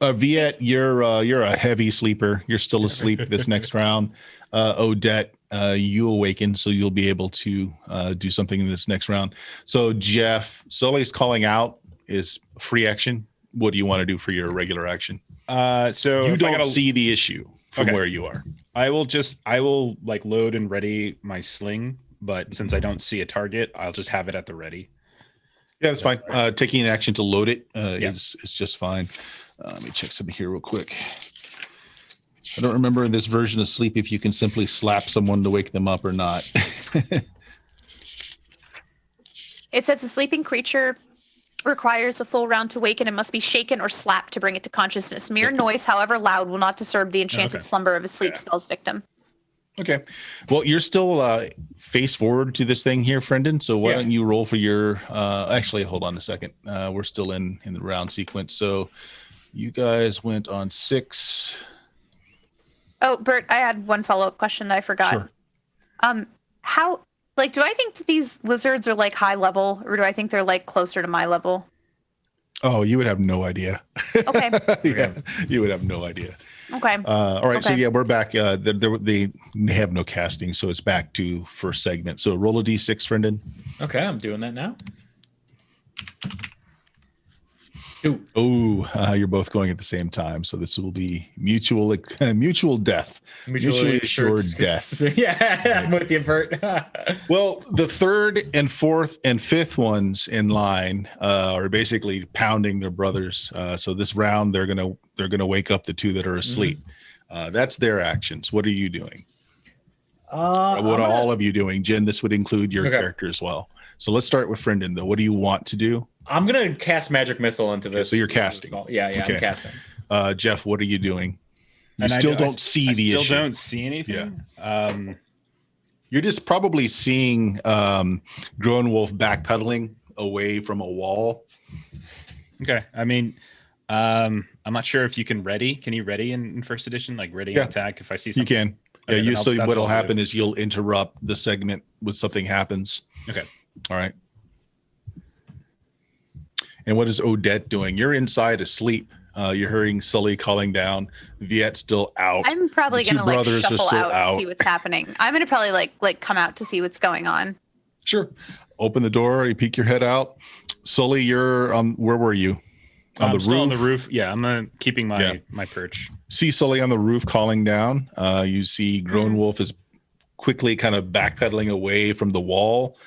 Viet, you're a heavy sleeper. You're still asleep this next round. Odette, you awaken, so you'll be able to do something in this next round. So Jeff, Sully's calling out is free action. What do you want to do for your regular action? So you don't see the issue from where you are. I will like load and ready my sling, but since I don't see a target, I'll just have it at the ready. Yeah, that's fine. Right. Taking an action to load it is just fine. Let me check something here real quick. I don't remember in this version of sleep if you can simply slap someone to wake them up or not. It says a sleeping creature requires a full round to waken and must be shaken or slapped to bring it to consciousness. Mere noise, however loud, will not disturb the enchanted slumber of a sleep spell's victim. Okay. Well, you're still face forward to this thing here, Friendon. So why don't you roll for your actually, hold on a second. We're still in the round sequence. So you guys went on 6. Oh, Bert, I had one follow-up question that I forgot. Sure. How, like, do I think that these lizards are like high level, or do I think they're like closer to my level? Oh, you would have no idea. Okay. Yeah, you would have no idea. Okay. All right. So yeah, we're back. They have no casting, so it's back to first segment. So roll a d6, Friendon. Okay, I'm doing that now. 2. Oh, you're both going at the same time. So this will be mutual death. Mutually assured death. Yeah, I'm with you, Bert. Well, the 3rd and 4th and 5th ones in line are basically pounding their brothers. So this round, they're gonna wake up the 2 that are asleep. That's their actions. What are you doing? What are all of you doing? Jen, this would include your character as well. So let's start with Friendon, though. What do you want to do? I'm going to cast Magic Missile into this. So you're casting. Yeah, I'm casting. Jeff, what are you doing? You still don't see the issue. Still don't see anything? Yeah. You're just probably seeing Grown Wolf backpedaling away from a wall. Okay. I mean, I'm not sure if you can ready. Can you ready in first edition? Like ready and attack if I see something? You can. Okay, yeah, so what'll happen is you'll interrupt the segment when something happens. Okay. All right. And what is Odette doing? You're inside asleep. You're hearing Sully calling down. Viet's still out. I'm probably going to like shuffle out to see what's happening. I'm going to probably like come out to see what's going on. Sure. Open the door. You peek your head out. Sully, you're on. Where were you? On the roof. Still on the roof. Yeah, I'm keeping my perch. See Sully on the roof calling down. You see Grown Wolf is quickly kind of backpedaling away from the wall.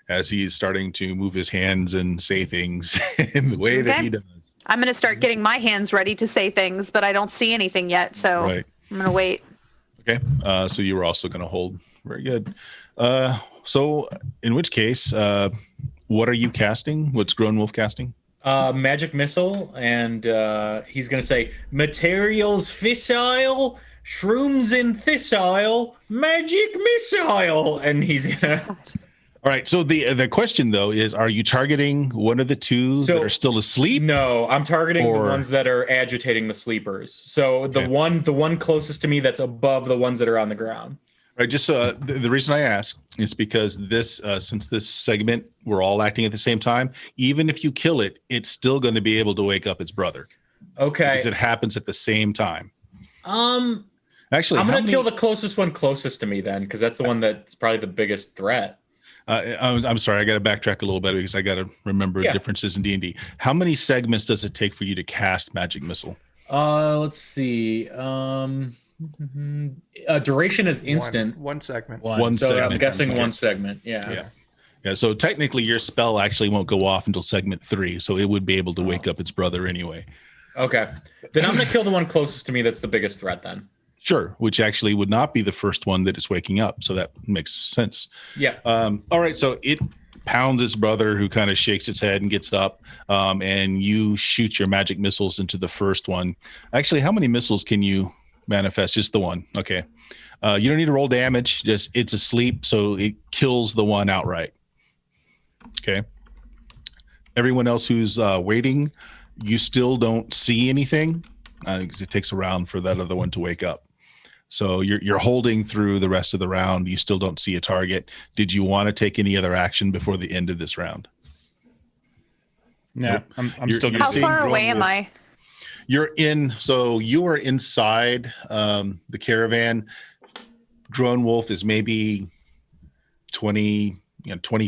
as he is starting to move his hands and say things in the way that he does. I'm going to start getting my hands ready to say things, but I don't see anything yet, so I'm going to wait. Okay, so you were also going to hold. Very good. So in which case, what are you casting? What's Grown Wolf casting? Magic missile, and he's going to say, materials fissile, shrooms in thissile, magic missile, and he's going to... All right. So the question though is, are you targeting one of the two that are still asleep? No, I'm targeting the ones that are agitating the sleepers. So the one closest to me that's above the ones that are on the ground. Right. Just the reason I ask is because this, since this segment we're all acting at the same time, even if you kill it, it's still going to be able to wake up its brother. Okay. Because it happens at the same time. Actually, I'm going to kill the closest one closest to me then, because that's the one that's probably the biggest threat. I'm sorry, I got to backtrack a little bit because I got to remember differences in D&D. How many segments does it take for you to cast Magic Missile? Let's see. Duration is instant. One segment. One so segment. I'm guessing one segment. Yeah. So technically, your spell actually won't go off until segment 3, so it would be able to wake up its brother anyway. Okay, then I'm going to kill the one closest to me. That's the biggest threat then. Sure, which actually would not be the first one that is waking up, so that makes sense. Yeah. All right, so it pounds its brother, who kind of shakes its head and gets up, and you shoot your magic missiles into the first one. Actually, how many missiles can you manifest? Just the one. Okay. You don't need to roll damage. Just it's asleep, so it kills the one outright. Okay. Everyone else who's waiting, you still don't see anything because it takes a round for that other one to wake up. So you're holding through the rest of the round. You still don't see a target. Did you want to take any other action before the end of this round? No, nope. I'm still. How far away am I? You are inside the caravan. Grown Wolf is maybe 20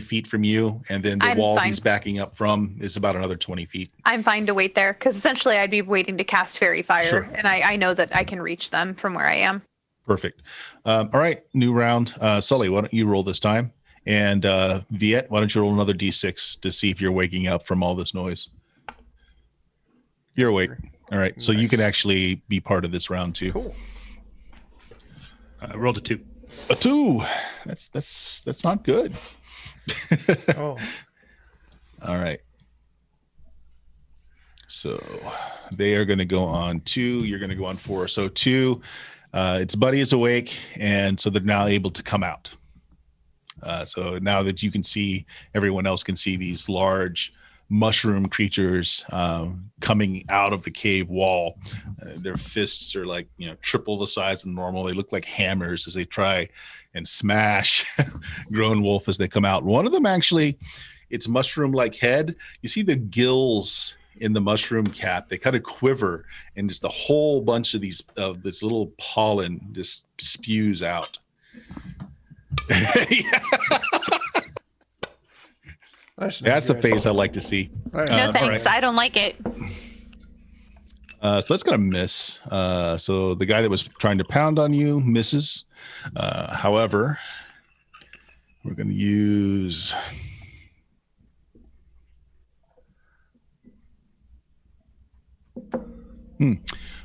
feet from you, and then the wall he's backing up from is about another 20 feet. I'm fine to wait there, because essentially I'd be waiting to cast Fairy Fire, and I know that I can reach them from where I am. Perfect. All right, new round. Sully, why don't you roll this time? And Viet, why don't you roll another D6 to see if you're waking up from all this noise? You're awake. All right, so you can actually be part of this round too. Cool. I rolled a 2. A 2. That's not good. Oh. All right. So they are going to go on 2. You're going to go on 4. So 2, its buddy is awake, and so they're now able to come out. So now that you can see, everyone else can see these large mushroom creatures coming out of the cave wall. Their fists are like, triple the size of normal. They look like hammers as they try and smash Grown Wolf as they come out. One of them actually, its mushroom-like head, you see the gills in the mushroom cap, they kind of quiver, and just a whole bunch of this little pollen just spews out. That's the face I like to see. No thanks, right. I don't like it. So that's gonna miss. So the guy that was trying to pound on you misses. However, we're gonna use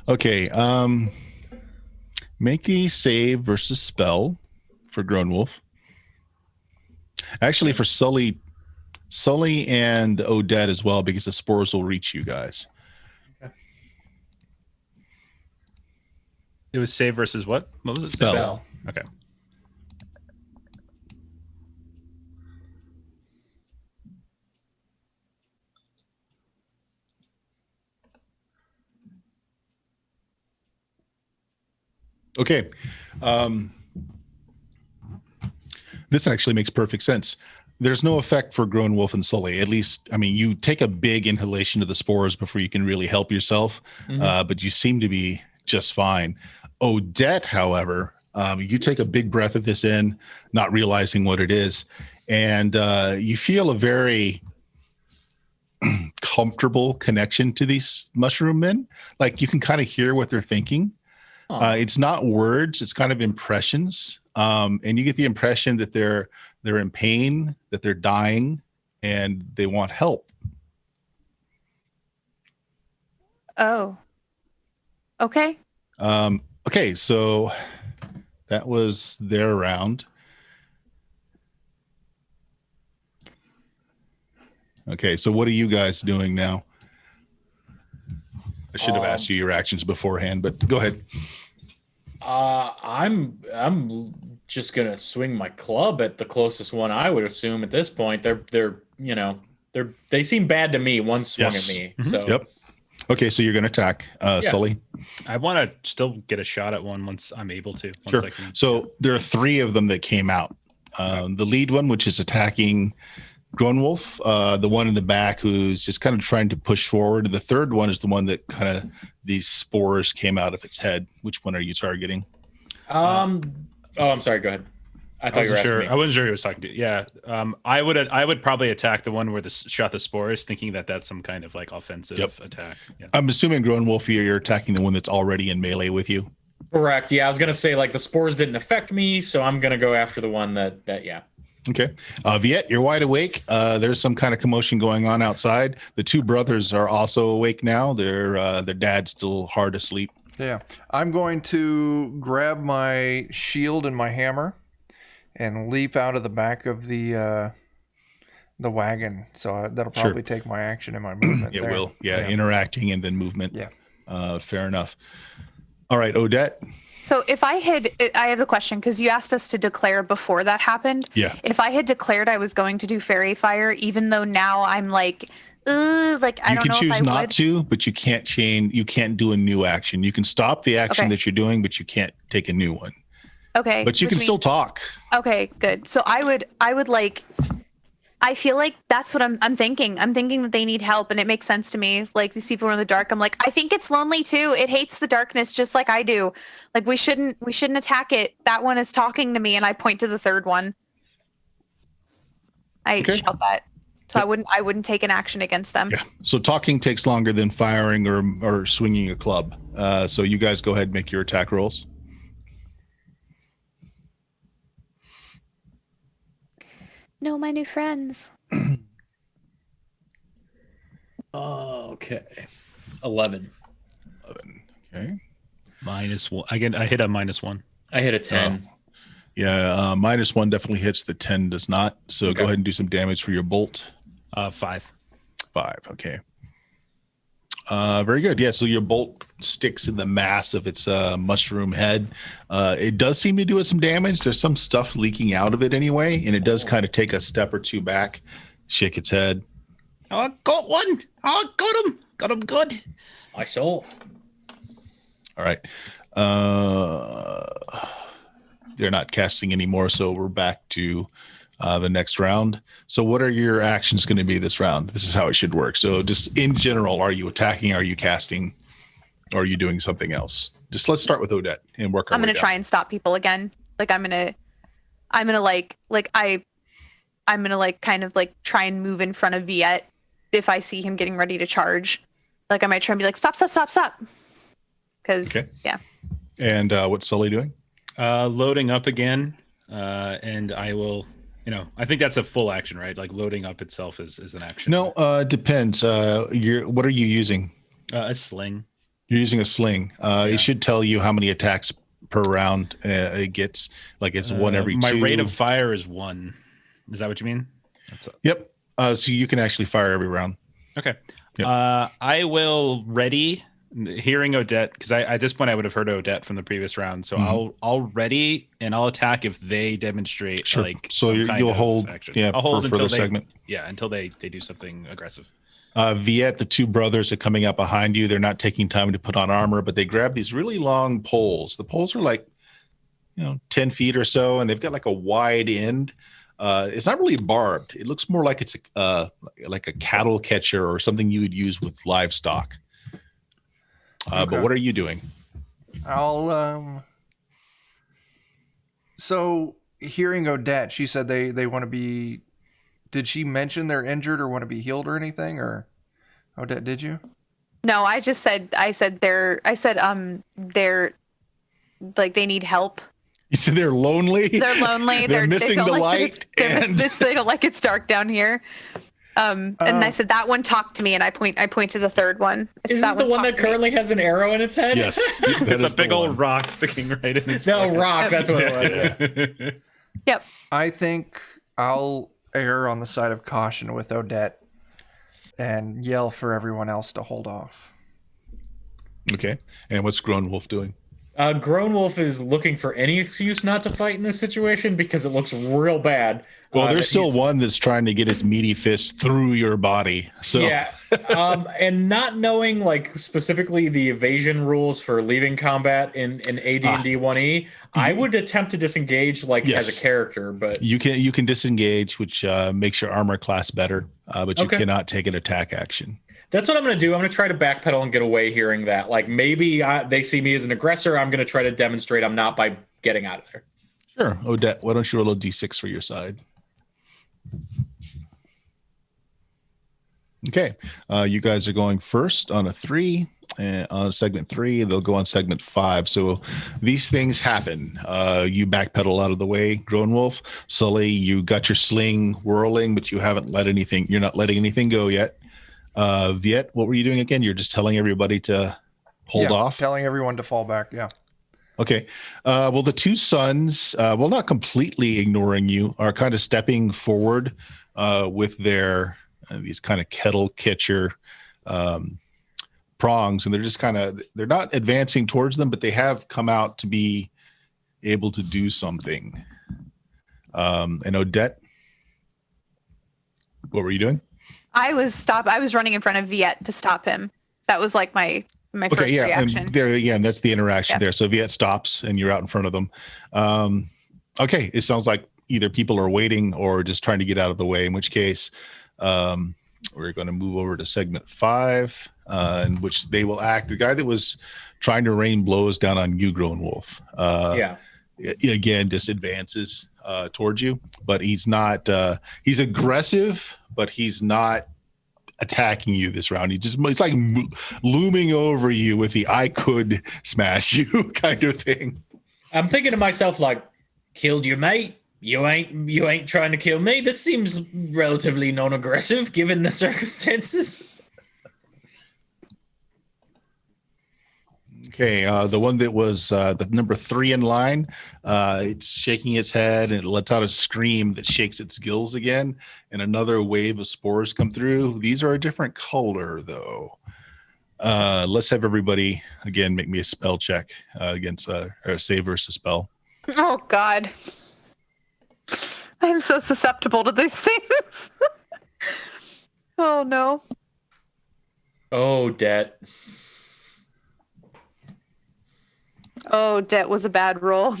okay. Make a save versus spell for Grown Wolf. Actually, for Sully and Odette as well, because the spores will reach you guys. Okay. It was save versus what? What was it? Spell. Okay. Okay. This actually makes perfect sense. There's no effect for Grown Wolf and Sully. At least, you take a big inhalation of the spores before you can really help yourself, but you seem to be just fine. Odette, however, you take a big breath of this in, not realizing what it is, and you feel a very comfortable connection to these mushroom men. Like you can kind of hear what they're thinking. It's not words, it's kind of impressions. And you get the impression that they're they're in pain, that they're dying, and they want help. Oh. Okay. Okay, so that was their round. Okay, so what are you guys doing now? I should have asked you your actions beforehand, but go ahead. I'm just gonna swing my club at the closest one. I would assume at this point they seem bad to me. One swung at me, so Yep. Okay, so you're gonna attack Sully. I want to still get a shot at one once I'm able to. Sure. So there are 3 of them that came out. The lead one, which is attacking Grunwolf, the one in the back who's just kind of trying to push forward. The third one is the one that kind of these spores came out of its head. Which one are you targeting? I'm sorry. Go ahead. I thought you were asking me. I wasn't sure he was talking to you. Yeah. I would probably attack the one where the shot the spores, thinking that that's some kind of like offensive attack. Yeah. I'm assuming Grunwolf, you're attacking the one that's already in melee with you. Correct. Yeah, I was gonna say like the spores didn't affect me, so I'm gonna go after the one that yeah. Okay. Viet, you're wide awake. There's some kind of commotion going on outside. The 2 brothers are also awake now. Their dad's still hard asleep. Yeah. I'm going to grab my shield and my hammer and leap out of the back of the wagon. So that'll probably take my action and my movement. It will. Yeah, interacting and then movement. Yeah. Fair enough. All right, Odette. So if I have a question because you asked us to declare before that happened. Yeah. If I had declared I was going to do fairy fire, even though now I'm like, I don't know if I would. You can choose not to, but you can't change. You can't do a new action. You can stop the action that you're doing, but you can't take a new one. Okay. But you can still talk. Okay, good. So I would like. I feel like that's what I'm thinking. I'm thinking that they need help, and it makes sense to me. Like these people are in the dark. I'm like, I think it's lonely too. It hates the darkness just like I do. Like we shouldn't attack it. That one is talking to me, and I point to the third one. I shout that. So I wouldn't take an action against them. Yeah. So talking takes longer than firing or swinging a club. So you guys go ahead and make your attack rolls. No, my new friends. Okay. 11. Okay. -1. I hit a -1. I hit a 10. Yeah, -1 definitely hits. The 10 does not. So go ahead and do some damage for your bolt. 5. 5. Okay. Very good. Yeah. So your bolt sticks in the mass of its mushroom head. It does seem to do it some damage. There's some stuff leaking out of it anyway, and it does kind of take a step or 2 back, shake its head. Oh, I got one. I got him. Got him good. I saw. All right. They're not casting anymore, so we're back to the next round. So what are your actions going to be this round? This is how it should work. So just in general, are you attacking? Are you casting? Or are you doing something else? Just let's start with Odette and work our way I'm gonna down. try and stop people again. Like I'm gonna kind of like try and move in front of Viet if I see him getting ready to charge. Like I might try and be like, stop. Because yeah. And what's Sully doing? Loading up again. And I will, I think that's a full action, right? Like loading up itself is an action. No, depends. What are you using? A sling. You're using a sling. It should tell you how many attacks per round it gets. Like it's 1 every 2. My rate of fire is 1. Is that what you mean? Yep. So you can actually fire every round. Okay. Yep. I will ready hearing Odette because at this point I would have heard Odette from the previous round. So I'll ready and I'll attack if they demonstrate like so you'll hold action. Yeah, I'll hold for until further segment. Yeah, until they do something aggressive. Viet, the 2 brothers are coming up behind you. They're not taking time to put on armor, but they grab these really long poles. The poles are like 10 feet or so, and they've got like a wide end. It's not really barbed. It looks more like it's like a cattle catcher or something you would use with livestock. But what are you doing? I'll So hearing Odette, she said they want to be. Did she mention they're injured or want to be healed or anything? Or Odette, did you? No, I said they're like they need help. You said they're lonely. They're lonely. They're missing they the don't like light. they don't like it's dark down here. And I said that one talked to me, and I point to the third one. Isn't the one that currently has an arrow in its head? Yes, It's a big old rock sticking right in its No, pocket. rock. That's what it was. Yep. I think I'll err on the side of caution with Odette and yell for everyone else to hold off. Okay. And what's Grown Wolf doing? Grown Wolf is looking for any excuse not to fight in this situation because it looks real bad. Well, there's still one that's trying to get his meaty fist through your body. So yeah, and not knowing like specifically the evasion rules for leaving combat in AD&D 1E, I would attempt to disengage as a character, but you can disengage, which makes your armor class better, but you cannot take an attack action. That's what I'm going to do. I'm going to try to backpedal and get away hearing that. Like maybe they see me as an aggressor. I'm going to try to demonstrate I'm not by getting out of there. Sure. Odette, why don't you roll a d6 for your side? Okay. You guys are going first on a 3. On segment 3, they'll go on segment 5. So these things happen. You backpedal out of the way, Grown Wolf. Sully, you got your sling whirling, but you're not letting anything go yet. Viet, what were you doing again? You're just telling everybody to hold off? Telling everyone to fall back, yeah. Okay. Well, the two sons, not completely ignoring you, are kind of stepping forward with their these kind of kettle catcher prongs, and they're not advancing towards them, but they have come out to be able to do something. And Odette, what were you doing? I was running in front of Viet to stop him. That was like my first reaction. And that's the interaction there. So Viet stops and you're out in front of them. Okay. It sounds like either people are waiting or just trying to get out of the way, in which case we're going to move over to segment 5, in which they will act. The guy that was trying to rain blows down on you, Grown Wolf. Again, just advances towards you, but he's not, he's aggressive, but he's not attacking you this round. It's like looming over you with the "I could smash you" kind of thing. I'm thinking to myself, like, killed your mate. You ain't trying to kill me. This seems relatively non-aggressive given the circumstances. Okay, the one that was the number 3 in line, it's shaking its head and it lets out a scream that shakes its gills again, and another wave of spores come through. These are a different color, though. Let's have everybody, again, make me a spell check against or save versus spell. Oh, God. I'm so susceptible to these things. Oh, no. Oh, debt. Oh, debt was a bad roll.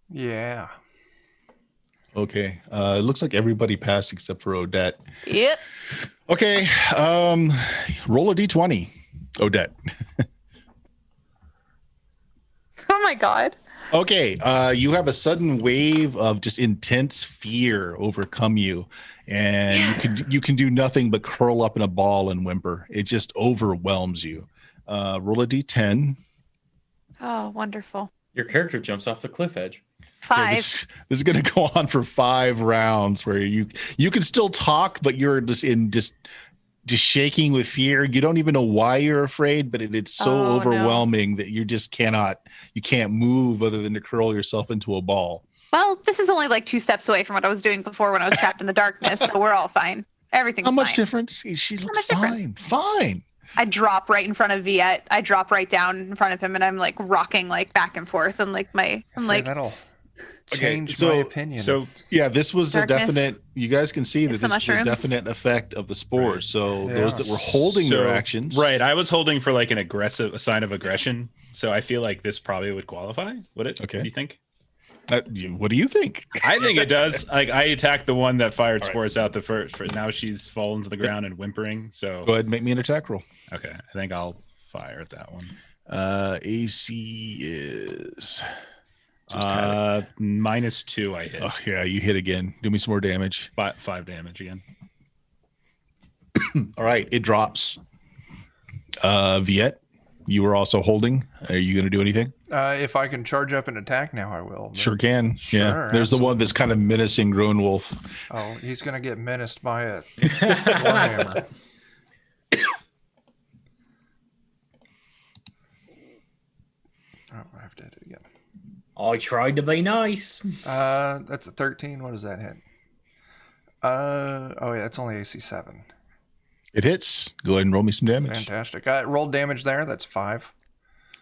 Yeah. Okay, it looks like everybody passed except for Odette. Yep. Okay, roll a d20, Odette. Oh, my God. Okay, you have a sudden wave of just intense fear overcome you, and you can do nothing but curl up in a ball and whimper. It just overwhelms you. Roll a d10. Oh, wonderful. Your character jumps off the cliff edge. 5. Yeah, this is going to go on for 5 rounds where you can still talk, but you're just shaking with fear. You don't even know why you're afraid, but it's so overwhelming that you just can't move other than to curl yourself into a ball. Well, this is only like 2 steps away from what I was doing before when I was trapped in the darkness, so we're all fine. Everything's fine. How much difference? She looks fine. Fine. I drop right in front of Viet. I drop right down in front of him, and I'm like rocking like back and forth, and like that'll change my opinion. So yeah, this was darkness. A definite. You guys can see that this is a definite effect of the spores. Right. So those that were holding their actions, right? I was holding for like a sign of aggression. So I feel like this probably would qualify. Would it? Okay. Do you think? What do you think? I think it does. Like I attacked the one that fired spores out the first. Now she's fallen to the ground and whimpering. So go ahead and make me an attack roll. Okay, I think I'll fire at that one. AC is -2. I hit. Oh yeah, you hit again. Do me some more damage. 5 damage again. All right, it drops. Viet. you were also holding. Are you going to do anything? If I can charge up and attack now, I will. Sure can. Sure, yeah. There's absolutely. the one that's kind of menacing Grown Wolf. Oh, he's going to get menaced by a warhammer. Oh, I have to hit it again. I tried to be nice. That's a 13. What does that hit? Oh yeah, it's only AC 7. It hits. Go ahead and roll me some damage. Fantastic. I rolled damage there. That's 5.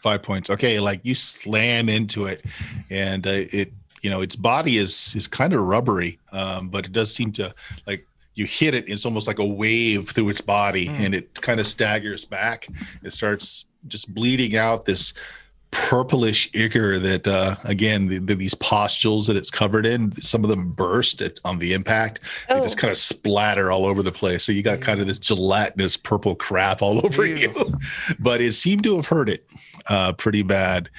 5 points. Okay, like you slam into it, and its body is kind of rubbery, but it does seem to, like, you hit it. It's almost like a wave through its body, and it kind of staggers back. It starts just bleeding out this purplish ichor that again these pustules that it's covered in, some of them burst on the impact. They just kind of splatter all over the place, so you got kind of this gelatinous purple crap all over you. But it seemed to have hurt it pretty bad.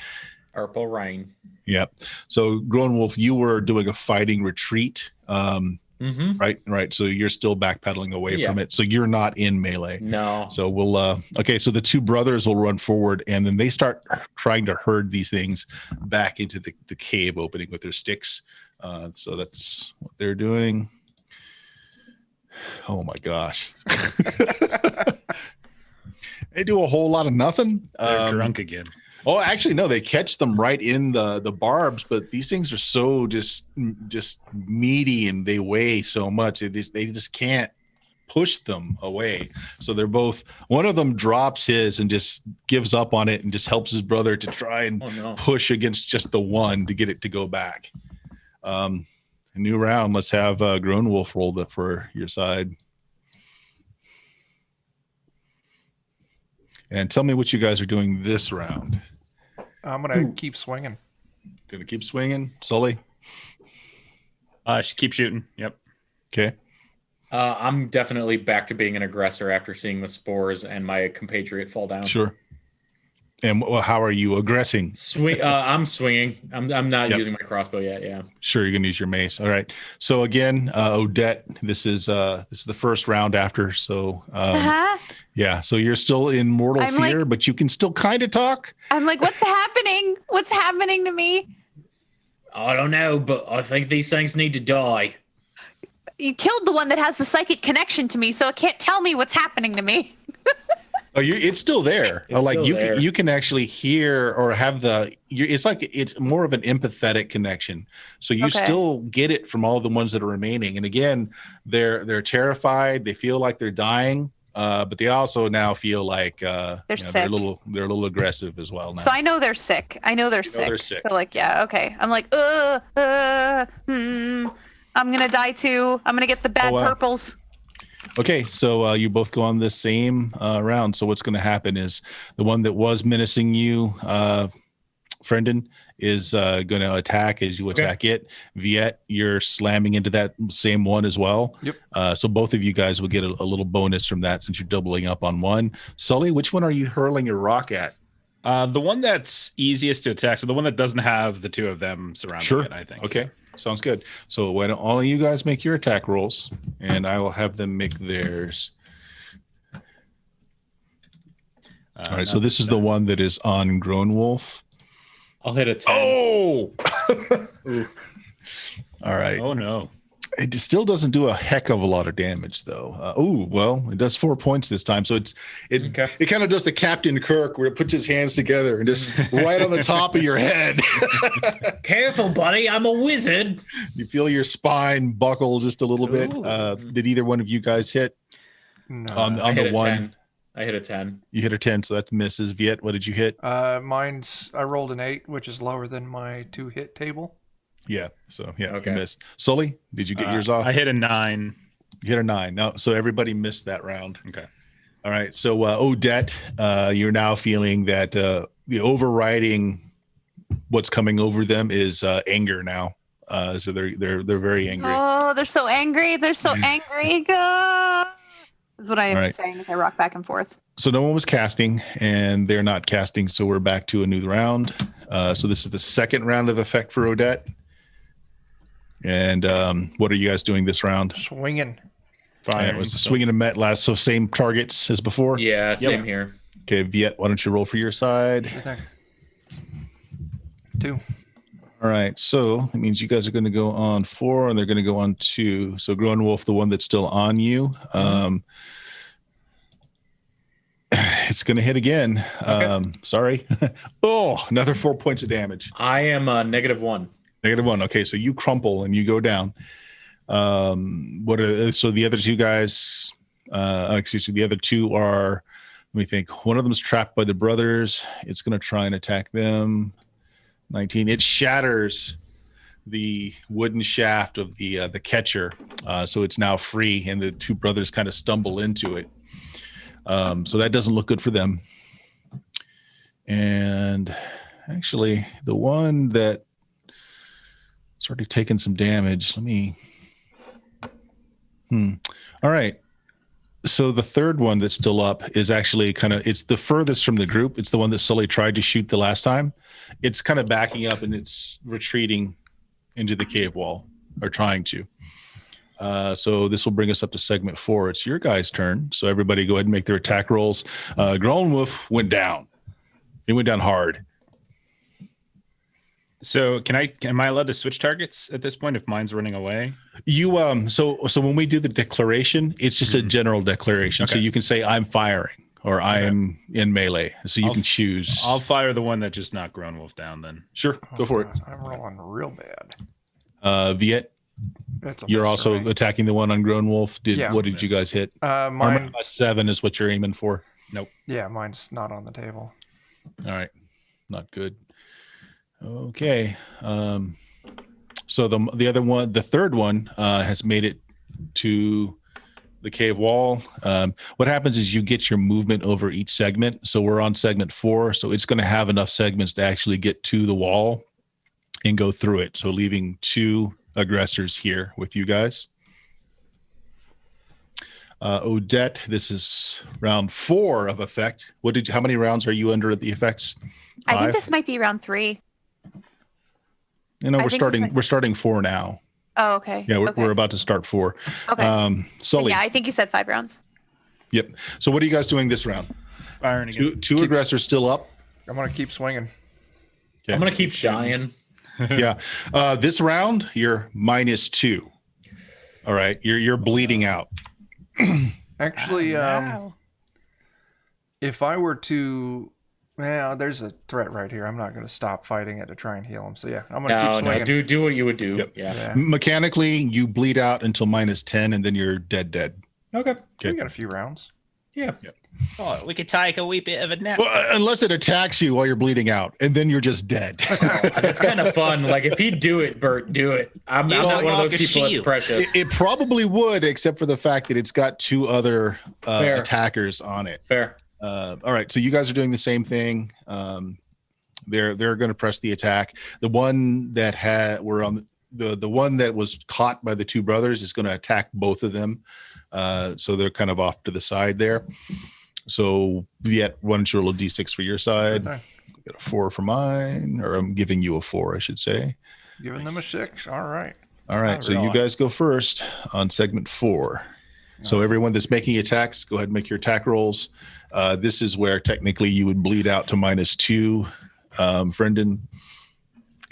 Purple rain. Yep. So Grown Wolf, you were doing a fighting retreat, right? So you're still backpedaling away from it, so you're not in melee. No. So we'll okay, so the two brothers will run forward, and then they start trying to herd these things back into the cave opening with their sticks. So that's what they're doing. Oh my gosh. They do a whole lot of nothing. They're drunk again. Oh, actually, no, they catch them right in the barbs, but these things are so just meaty, and they weigh so much. They just can't push them away. So they're both, one of them drops his and just gives up on it and just helps his brother to try and push against just the one to get it to go back. A new round. Let's have Grown Wolf roll that for your side. And tell me what you guys are doing this round. I'm going to keep swinging. Gonna keep swinging. Sully? She keep shooting. Yep. Okay. I'm definitely back to being an aggressor after seeing the spores and my compatriot fall down. Sure. And how are you aggressing? I'm swinging. I'm not using my crossbow yet. Yeah. Sure, you're gonna use your mace. All right. So again, Odette, this is the first round after. So yeah. So you're still in mortal fear, but you can still kind of talk. I'm like, what's happening? What's happening to me? I don't know, but I think these things need to die. You killed the one that has the psychic connection to me, so it can't tell me what's happening to me. Oh, it's still there. It's like still there. You can actually hear or have it's like it's more of an empathetic connection. So you still get it from all the ones that are remaining. And again, they're terrified. They feel like they're dying, but they also now feel like they're sick. They're a little aggressive as well now. So I know they're sick. They're sick. So like, yeah, okay. I'm like, I'm gonna die too. I'm gonna get the bad purples. Okay, so you both go on this same round. So what's going to happen is the one that was menacing you, Friendon, is going to attack as you attack it. Viet, you're slamming into that same one as well. Yep. So both of you guys will get a little bonus from that since you're doubling up on one. Sully, which one are you hurling your rock at? The one that's easiest to attack. So the one that doesn't have the two of them surrounding it, I think. Okay. Sounds good. So why don't all of you guys make your attack rolls, and I will have them make theirs. All right. So this is the one that is on Grown Wolf. I'll hit a 10. Oh! All right. Oh, no. It still doesn't do a heck of a lot of damage, though. Well, it does 4 points this time. So it kind of does the Captain Kirk where it puts his hands together and just right on the top of your head. Careful, buddy. I'm a wizard. You feel your spine buckle just a little bit. Did either one of you guys hit? No. On the one? 10. I hit a 10. You hit a 10, so that misses. Viet, what did you hit? I rolled an 8, which is lower than my 2-hit table. Yeah. So you missed. Sully, did you get yours off? I hit a 9. You hit a 9. No, so everybody missed that round. Okay. All right. So Odette, you're now feeling that the overriding what's coming over them is anger now. So they're very angry. Oh, they're so angry. They're so angry. God. This is what I am saying as I rock back and forth. So no one was casting, and they're not casting. So we're back to a new round. So this is the second round of effect for Odette. And what are you guys doing this round? Swinging. It was swinging a met last, so same targets as before? Yeah, same here. Okay, Viet, why don't you roll for your side? Sure thing. 2. All right, so it means you guys are going to go on 4, and they're going to go on 2. So Grown Wolf, the one that's still on you, it's going to hit again. Okay. Sorry. Oh, another 4 points of damage. I am -1. -1. Okay, so you crumple and you go down. So the other two guys? The other two are. Let me think. One of them's trapped by the brothers. It's going to try and attack them. 19. It shatters the wooden shaft of the catcher, so it's now free, and the two brothers kind of stumble into it. So that doesn't look good for them. And actually, the one that it's already taken some damage. Let me. All right. So the third one that's still up is actually it's the furthest from the group. It's the one that Sully tried to shoot the last time. It's kind of backing up and it's retreating into the cave wall, or trying to. So this will bring us up to segment 4. It's your guys' turn. So everybody go ahead and make their attack rolls. Grown Wolf went down. He went down hard. So am I allowed to switch targets at this point if mine's running away? You so when we do the declaration, it's just a general declaration. Okay. So you can say I'm firing or I'm in melee. So you can choose. I'll fire the one that just knocked Grown Wolf down then. Sure, go for it. I'm rolling real bad. Viet, you're also attacking the one on Grown Wolf. What did you guys hit? Mine +7 is what you're aiming for. Nope. Yeah, mine's not on the table. All right, not good. Okay. So the other one, the third one, has made it to the cave wall. What happens is you get your movement over each segment. So we're on segment 4. So it's going to have enough segments to actually get to the wall and go through it. So leaving 2 aggressors here with you guys. Odette, this is round 4 of effect. How many rounds are you under the effects? 5? I think this might be round 3. We're starting 4 now. Oh, okay. Yeah, we're about to start 4. Okay. Sully. Yeah, I think you said 5 rounds. Yep. So what are you guys doing this round? Firing again. Two aggressors still up. I'm gonna keep swinging. Okay. I'm gonna keep dying. Yeah. This round you're -2. All right. You're bleeding out. Actually, if I were to. Well, there's a threat right here. I'm not going to stop fighting it to try and heal him. So yeah, I'm going to keep swinging. No, do what you would do. Yep. Yeah. Mechanically, you bleed out until -10, and then you're dead. Okay. We got a few rounds. Yeah. Yep. Oh, we could take a wee bit of a nap. Well, unless it attacks you while you're bleeding out, and then you're just dead. That's kind of fun. Like if he'd do it, Bert, do it. I'm not one of those people that's precious. It probably would, except for the fact that it's got 2 other attackers on it. Fair. All right, so you guys are doing the same thing. They're going to press the attack. The one that the one that was caught by the 2 brothers is going to attack both of them. So they're kind of off to the side there. So Viet, why don't you roll a d6 for your side? Okay. Got a 4 for mine, or I'm giving you a 4, I should say. Giving them a 6. All right. All right, so you guys go first on segment 4. So everyone that's making attacks, go ahead and make your attack rolls. This is where technically you would bleed out to -2, Brendan.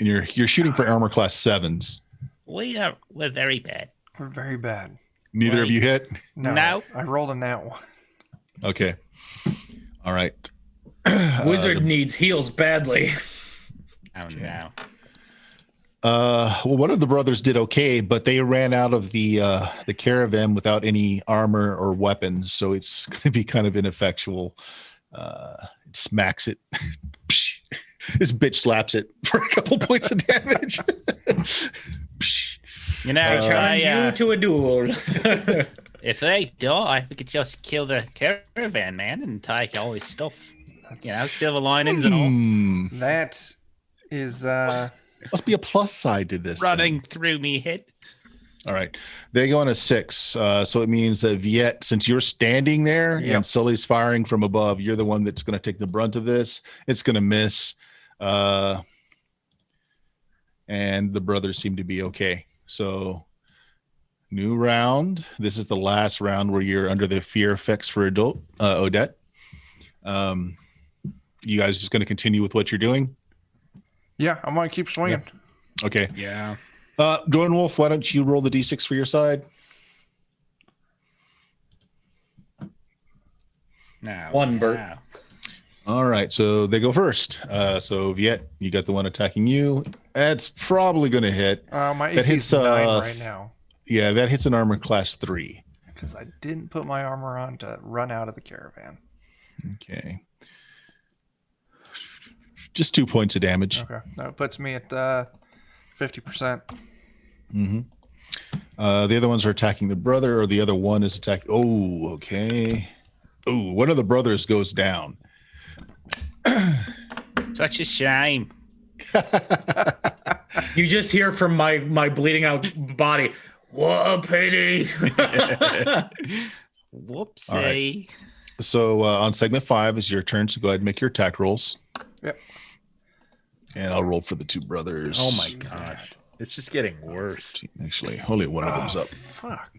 And you're shooting for armor class 7s. We're very bad. We're very bad. Neither of you hit? No. I rolled a nat 1. Okay. All right. Wizard needs heals badly. Oh, no. Well, one of the brothers did okay, but they ran out of the caravan without any armor or weapons, so it's going to be kind of ineffectual. It smacks it. This bitch slaps it for a couple points of damage. I challenge you to a duel. If they die, we could just kill the caravan man and take all his stuff. Silver linings and all. That is must be a plus side to this. Running through me head. All right. They go on a 6. So it means that Viet, since you're standing there and Sully's firing from above, you're the one that's going to take the brunt of this. It's going to miss. And the brothers seem to be okay. So new round. This is the last round where you're under the fear effects for Odette. You guys just going to continue with what you're doing? Yeah, I'm gonna keep swinging. Okay. Yeah. Dorn Wolf, why don't you roll the d6 for your side? Now. One, Bert. All right, so they go first. So Viet, you got the one attacking you. That's probably going to hit. My That AC hits, is 9 right now Yeah, that hits an armor class 3. because I didn't put my armor on to run out of the caravan. Okay. Just 2 points of damage. Okay, that puts me at 50%. Mm-hmm. The other ones are attacking the brother, or the other one is attacking. Oh, okay. Oh, one of the brothers goes down. Such a shame. You just hear from my bleeding out body. What a pity. Whoopsie. All right. So on segment 5 is your turn. So go ahead and make your attack rolls. Yep. And I'll roll for the 2 brothers. Oh my god. It's just getting worse. Actually, only one of them's up. Fuck.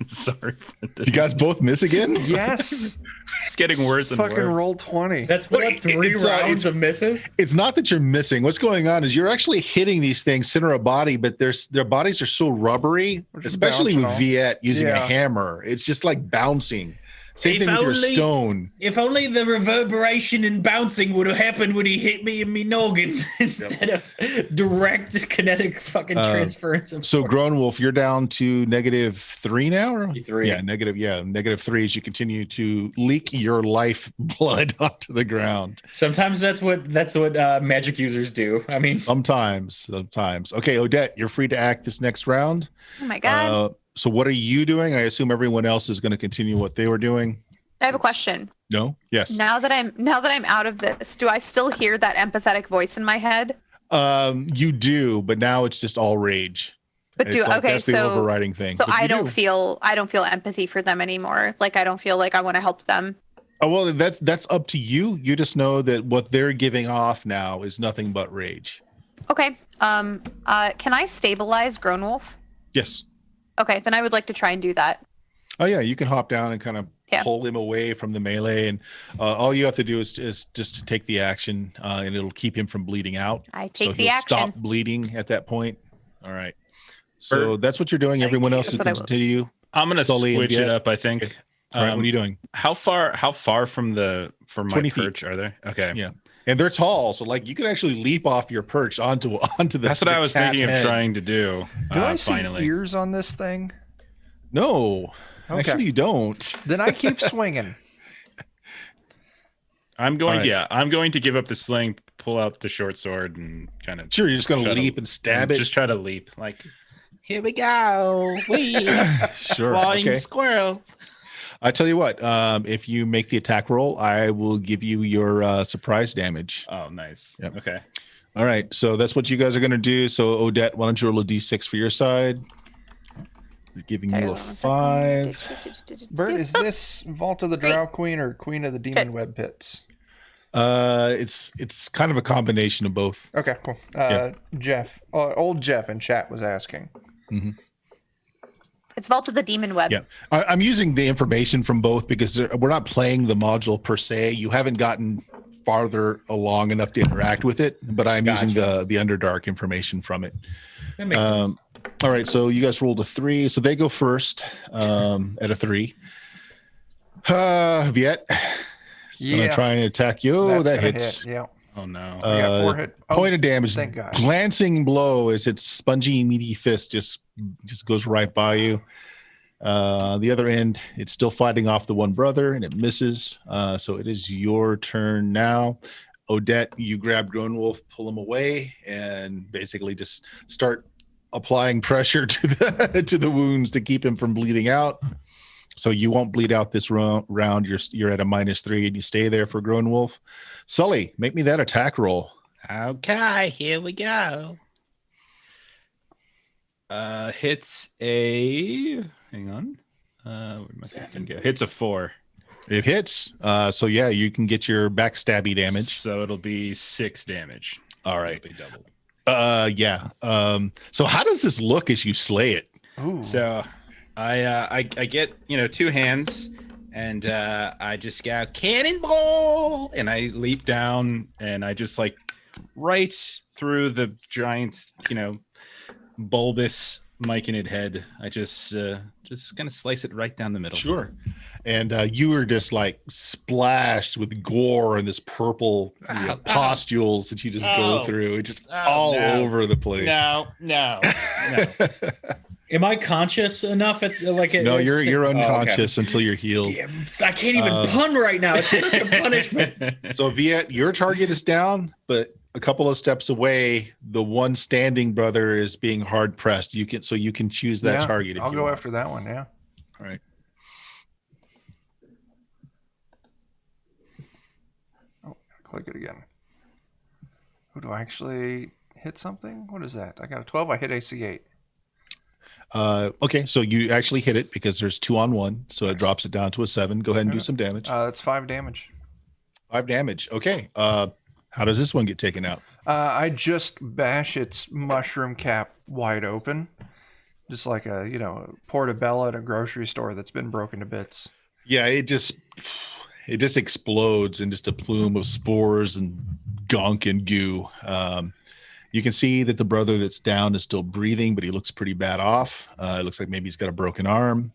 Sorry. You guys both miss again? Yes. It's getting worse and Fucking worse. roll 20. That's what, 3 It's, rounds of misses? It's not that you're missing. What's going on is you're actually hitting these things center of body, but their bodies are so rubbery, We're just especially with bouncing Viet using a Yeah. hammer. It's just like bouncing. Same If thing with your only- stone. If only the reverberation and bouncing would have happened when he hit me in me noggin instead of direct kinetic fucking transference of So force. Grown Wolf, you're down to -3 now? Or? -3. Yeah, -3 as you continue to leak your life blood onto the ground. Sometimes that's what magic users do. I mean, Sometimes. Okay, Odette, you're free to act this next round. Oh my god. So what are you doing? I assume everyone else is going to continue what they were doing. I have a question. No? Yes. Now that I'm out of this, do I still hear that empathetic voice in my head? You do, but now it's just all rage. But It's like, okay, that's the so overriding thing. so But I you don't do. feel empathy for them anymore. Like I don't feel like I want to help them. Oh, well, that's up to you. You just know that what they're giving off now is nothing but rage. Okay. Can I stabilize Grown Wolf? Yes. Okay, then I would like to try and do that. Oh yeah, you can hop down and kind of Yeah. pull him away from the melee, and all you have to do is just to take the action, and it'll keep him from bleeding out. I take So the he'll action. stop bleeding at that point. All right. So that's what you're doing. Everyone else is That's what I will. continue. I'm gonna Sully and switch it Viet. up, I think. Okay. All right, what are you doing? How far from my 20 feet. perch are they? Okay. Yeah. And they're tall, so like you can actually leap off your perch onto the. That's what I was cat thinking head. of trying to do. Do I see finally. ears on this thing? No, Okay. actually you don't. Then I keep swinging. I'm going. All right. Yeah, I'm going to give up the sling, pull out the short sword, and kind of Sure, you're just gonna Try to- leap and stab it. Just try to leap. Like, Here we go. Wee. Sure. Flying Okay. squirrel. I tell you what. If you make the attack roll, I will give you your surprise damage. oh, nice. Yep. Okay. All right. So that's what you guys are gonna do. So Odette, why don't you roll a d6 for your side? We're giving you a 5. Bert, is this Vault of the Drow Queen or Queen of the Demon Web Pits? It's kind of a combination of both. Okay, cool. Yeah. Jeff, old Jeff in chat was asking. It's Vault of the Demon Web. Yeah, I'm using the information from both because we're not playing the module per se. You haven't gotten farther along enough to interact with it, but I'm using the Underdark information from it. that makes sense. All right, so you guys rolled a 3, so they go first at a 3. Viet is gonna Yeah. try and attack you. Oh, That's that gonna hits. hit. Yeah. Oh no. I got 4 hit. Oh, Point of damage. thank God. Glancing blow as its spongy, meaty fist just goes right by you. The other end, it's still fighting off the one brother, and it misses. So it is your turn now. Odette, you grab Grown Wolf, pull him away, and basically just start applying pressure to the wounds to keep him from bleeding out. So you won't bleed out this round. You're at a -3, and you stay there for Grown Wolf. Sully, make me that attack roll. Okay, here we go. Hits a. Hang on. Where'd my thing go? Hits a 4. It hits. So yeah, you can get your backstabby damage. So it'll be 6 damage. All right. It'll be doubled. Yeah. So how does this look as you slay it? Ooh. So I get 2 hands, And I just go, cannonball! And I leap down, and I just like right through the giant, bulbous myconid head. I just kind of slice it right down the middle. Sure. And you were just like splashed with gore and this purple pustules that you just go through. It's just all over the place. No. Am I conscious enough at like? No, you're unconscious until you're healed. Damn, I can't even pun right now. It's such a punishment. So Viet, your target is down, but a couple of steps away, the one standing brother is being hard pressed. You can choose that target. I'll go after that one. Yeah. All right. Oh, click it again. Who do I actually hit something? What is that? I got a 12. I hit AC 8. Okay, so you actually hit it because there's 2 on 1, so it drops it down to a 7. Go ahead and do some damage. That's 5 damage. 5 damage. Okay. How does this one get taken out? I just bash its mushroom cap wide open, just like a portobello at a grocery store that's been broken to bits. Yeah, it just explodes in just a plume of spores and gunk and goo. You can see that the brother that's down is still breathing, but he looks pretty bad off. It looks like maybe he's got a broken arm.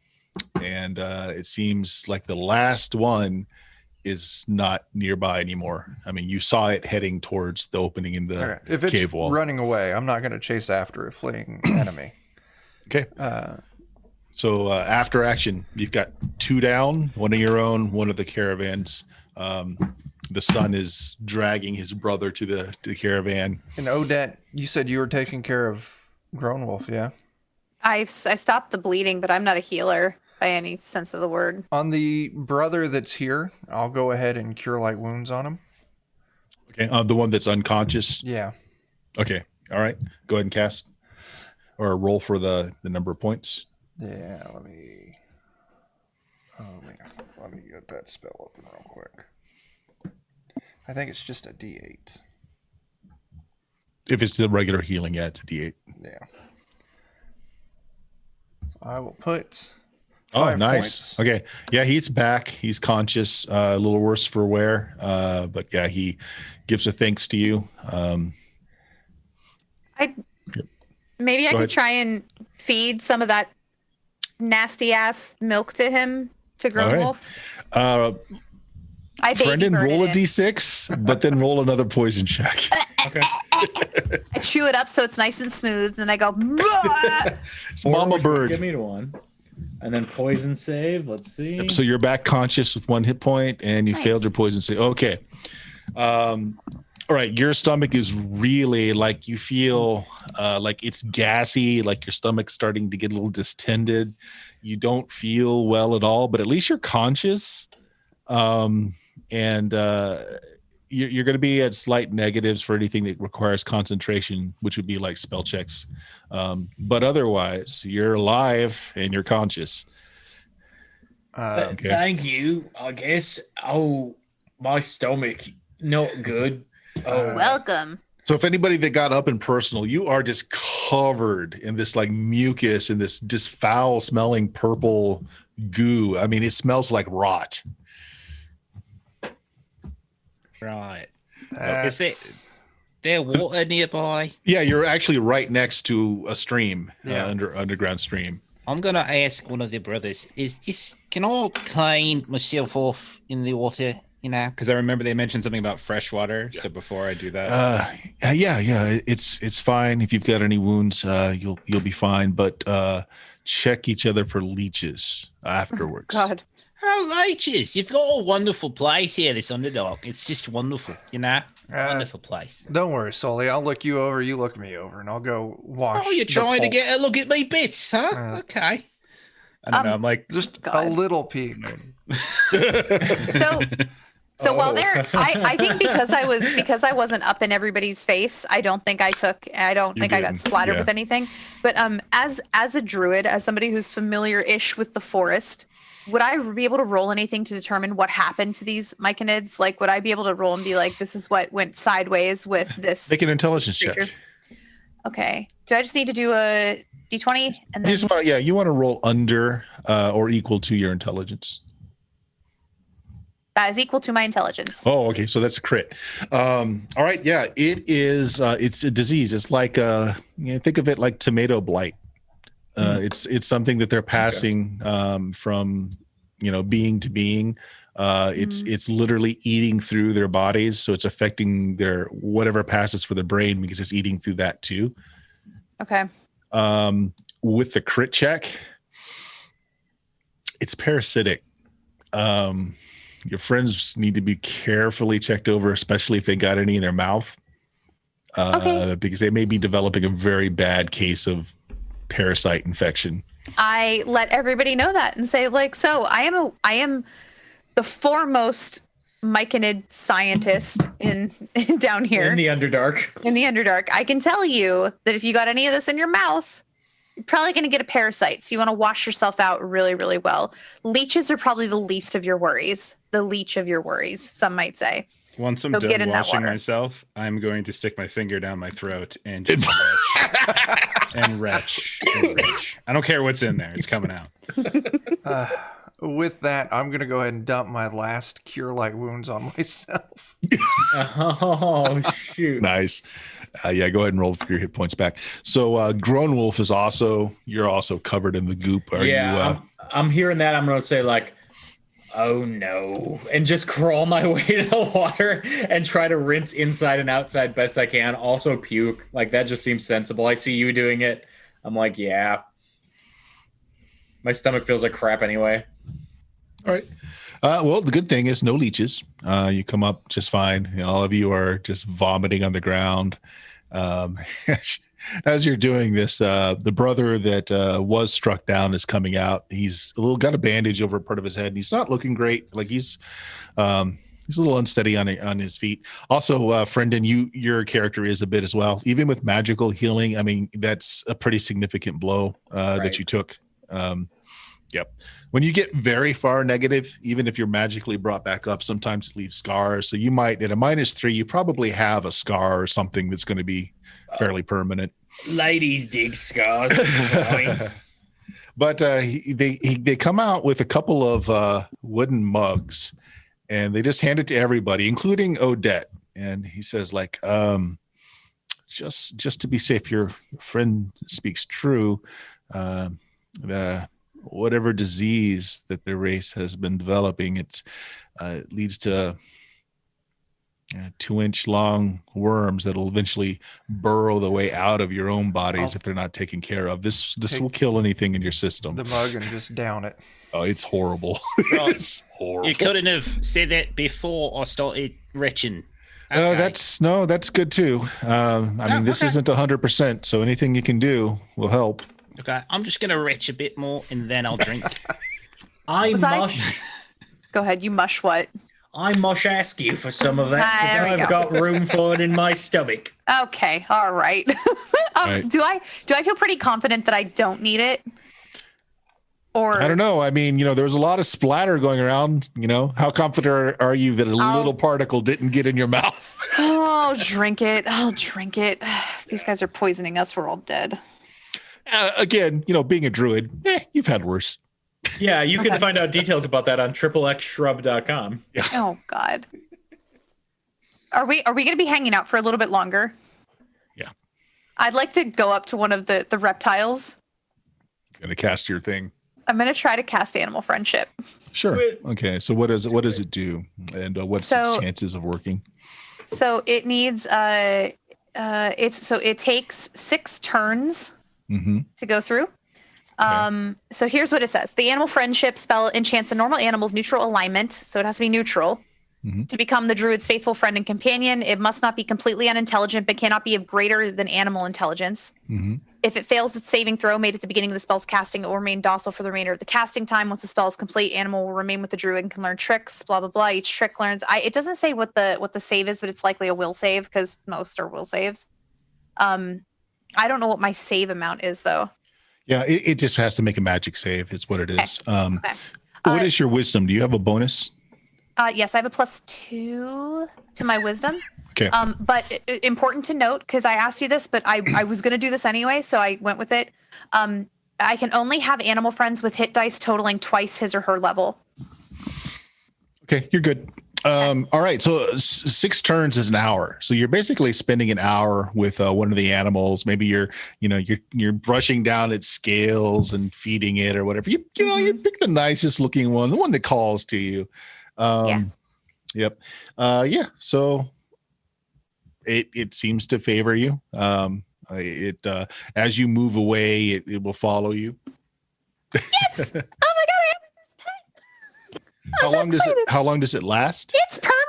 And it seems like the last one is not nearby anymore. I mean, you saw it heading towards the opening in the If it's cave wall. running away, I'm not going to chase after a fleeing enemy. Okay. So after action, you've got 2 down, 1 of your own, 1 of the caravans. The son is dragging his brother to the caravan. And Odette, you said you were taking care of Grown Wolf, yeah? I stopped the bleeding, but I'm not a healer by any sense of the word. On the brother that's here, I'll go ahead and cure light wounds on him. Okay. The one that's unconscious. Yeah. Okay. All right. Go ahead and cast or roll for the number of points. Yeah. Let me get that spell open real quick. I think it's just a D8. If it's the regular healing, yeah, it's a D8. Yeah. So I will put 5 Oh, nice. points. Okay. Yeah, he's back. He's conscious, a little worse for wear. But yeah, he gives a thanks to you. Maybe I Go could ahead. try and feed some of that nasty ass milk to him, to Grown All right. Wolf. I baby Brendan, birded roll a it. D6, but then roll another poison check. Okay. I chew it up so it's nice and smooth, and I go. "Bah!" It's Mama Which would Bird. Give me to 1. And then poison save. Let's see. So you're back conscious with 1 hit point, and you Nice. failed your poison save. Okay. All right. Your stomach is really like you feel like it's gassy, like your stomach's starting to get a little distended. You don't feel well at all, but at least you're conscious. And you're going to be at slight negatives for anything that requires concentration, which would be like spell checks. But otherwise, you're alive and you're conscious. Okay. Thank you, I guess. Oh, my stomach, not good. Oh, Welcome. So if anybody that got up in personal, you are just covered in this like mucus and this just foul smelling purple goo. I mean, it smells like rot. Right. That's- Is there water nearby? Yeah, you're actually right next to a stream, Yeah. underground stream. I'm gonna ask one of the brothers, can I clean myself off in the water, Because I remember they mentioned something about fresh water. So before I do that, Yeah, it's fine. If you've got any wounds, you'll be fine. But check each other for leeches afterwards. God. Oh, leeches, you've got a wonderful place here, this Underdark. It's just wonderful, wonderful place. Don't worry, Sully. I'll look you over, you look me over, and I'll go wash. Oh, you're the trying to pulp. get a look at me bits, huh? Okay. I don't know. I'm like, Just God. a little peek. So while Oh. there, I think because I wasn't up in everybody's face, I don't think I got didn't, splattered yeah. with anything. But as a druid, as somebody who's familiar-ish with the forest, would I be able to roll anything to determine what happened to these myconids? Like, would I be able to roll and be like, this is what went sideways with this Make an intelligence creature? check. Okay. Do I just need to do a d20 and then? You want to roll under or equal to your intelligence. That is equal to my intelligence. Oh, okay. So that's a crit. All right. Yeah, it is. It's a disease. It's like think of it like tomato blight. It's something that they're passing from being to being. It's literally eating through their bodies, so it's affecting their whatever passes for the brain because it's eating through that too. Okay. With the crit check, it's parasitic. Your friends need to be carefully checked over, especially if they got any in their mouth, because they may be developing a very bad case of parasite infection. I let everybody know that and say, like, so I am the foremost myconid scientist in down here In the Underdark. In the Underdark. I can tell you that if you got any of this in your mouth, you're probably going to get a parasite. So you want to wash yourself out really, really well. Leeches are probably the least of your worries. The leech of your worries, some might say. Once I'm done washing myself, I'm going to stick my finger down my throat and just retch. I don't care what's in there. It's coming out. With that, I'm going to go ahead and dump my last Cure Light Wounds on myself. Oh, shoot. Nice. Yeah, go ahead and roll for your hit points back. So Grown Wolf is you're also covered in the goop. I'm hearing that. I'm going to say like, oh no, and just crawl my way to the water and try to rinse inside and outside best I can. Also puke. Like that just seems sensible. I see you doing it. I'm like, yeah. My stomach feels like crap anyway. All right. Well, the good thing is no leeches. You come up just fine. All of you are just vomiting on the ground. As you're doing this, the brother that was struck down is coming out. He's got a bandage over part of his head, and he's not looking great. Like he's a little unsteady on his feet. Also, Frendon, your character is a bit as well. Even with magical healing, I mean, that's a pretty significant blow that you took. Yep. When you get very far negative, even if you're magically brought back up, sometimes it leaves scars. So you might, at a -3, you probably have a scar or something that's going to be fairly permanent. Ladies dig scars. But they come out with a couple of wooden mugs, and they just hand it to everybody, including Odette. And he says, like, just to be safe, your friend speaks true. Whatever disease that the race has been developing, it leads to 2-inch long worms that'll eventually burrow the way out of your own bodies if they're not taken care of. This will kill anything in your system. The mug and just down it. Oh, it's horrible. It's horrible. You couldn't have said that before I started retching. Okay. That's good too. I mean, this isn't 100%, so anything you can do will help. Okay, I'm just going to retch a bit more and then I'll drink. Go ahead, you mush what? I must ask you for some of that because I've got room for it in my stomach. Okay, all right. Right. Do I feel pretty confident that I don't need it? Or I don't know. I mean, there was a lot of splatter going around. How confident are you that a little particle didn't get in your mouth? I'll drink it. These guys are poisoning us. We're all dead. Again, being a druid, you've had worse. Yeah, you can find out details about that on xxshrub.com. Yeah. Oh God. Are we going to be hanging out for a little bit longer? Yeah. I'd like to go up to one of the reptiles. Gonna cast your thing. I'm going to try to cast Animal Friendship. Sure. Okay. So what does it do, and what's its chances of working? So it needs it takes 6 turns to go through. So here's what it says. The Animal Friendship spell enchants a normal animal of neutral alignment, so it has to be neutral, to become the druid's faithful friend and companion. It must not be completely unintelligent, but cannot be of greater than animal intelligence. If it fails its saving throw made at the beginning of the spell's casting, it will remain docile for the remainder of the casting time. Once the spell is complete, animal will remain with the druid and can learn tricks, blah, blah, blah. Each trick learns... it doesn't say what the save is, but it's likely a will save, because most are will saves. I don't know what my save amount is, though. Yeah, it just has to make a magic save. Is what it is. Okay. What is your wisdom? Do you have a bonus? Yes, I have a +2 to my wisdom. Okay. But important to note, because I asked you this, but I was going to do this anyway, so I went with it. I can only have animal friends with hit dice totaling twice his or her level. Okay, you're good. All right, so 6 turns is an hour. So you're basically spending an hour with one of the animals. Maybe you're brushing down its scales and feeding it or whatever. You pick the nicest looking one, the one that calls to you. Yep. So it seems to favor you. As you move away, it will follow you. Yes! Oh my god, I have my first pet. How long does it last? It's permanent.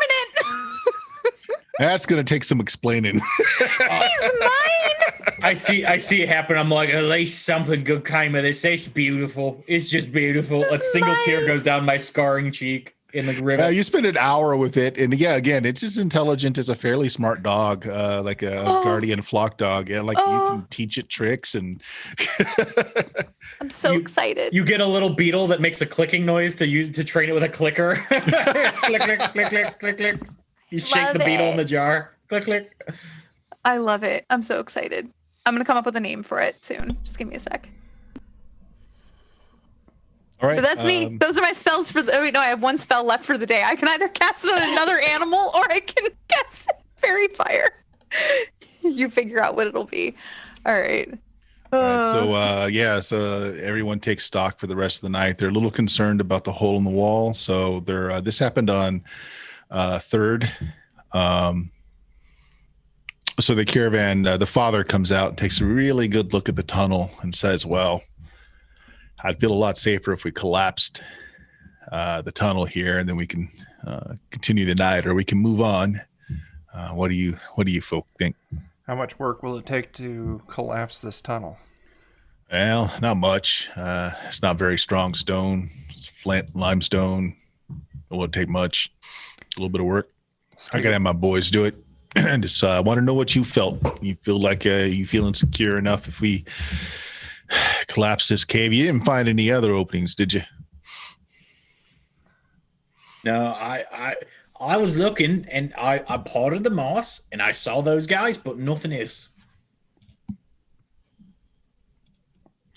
That's gonna take some explaining. He's mine. I see it happen. I'm like, at least something good came of this. It's beautiful. It's just beautiful. A single tear goes down my scarring cheek in the river. You spend an hour with it, and again, it's as intelligent as a fairly smart dog, like a guardian flock dog. Yeah, you can teach it tricks, and I'm so excited. You get a little beetle that makes a clicking noise to train it with a clicker. Click, click, click, click, click, click. You shake the beetle in the jar. Click, click. I love it. I'm so excited. I'm gonna come up with a name for it soon. Just give me a sec. All right. But that's me. Those are my spells for the. Oh, wait, no, I have one spell left for the day. I can either cast it on another animal or I can cast fairy fire. You figure out what it'll be. All right. All right, so everyone takes stock for the rest of the night. They're a little concerned about the hole in the wall. So this happened on 3rd. So the caravan, the father comes out and takes a really good look at the tunnel and says, well, I'd feel a lot safer if we collapsed the tunnel here, and then we can continue the night, or we can move on. What do you folk think? How much work will it take to collapse this tunnel? Well, not much. It's not very strong stone. It's flint, limestone. It won't take much. A little bit of work. I gotta have my boys do it. Just want to know what you felt. You feel like you feel insecure enough if we collapse this cave? You didn't find any other openings, did you? No, I was looking, and I parted the moss, and I saw those guys, but nothing else.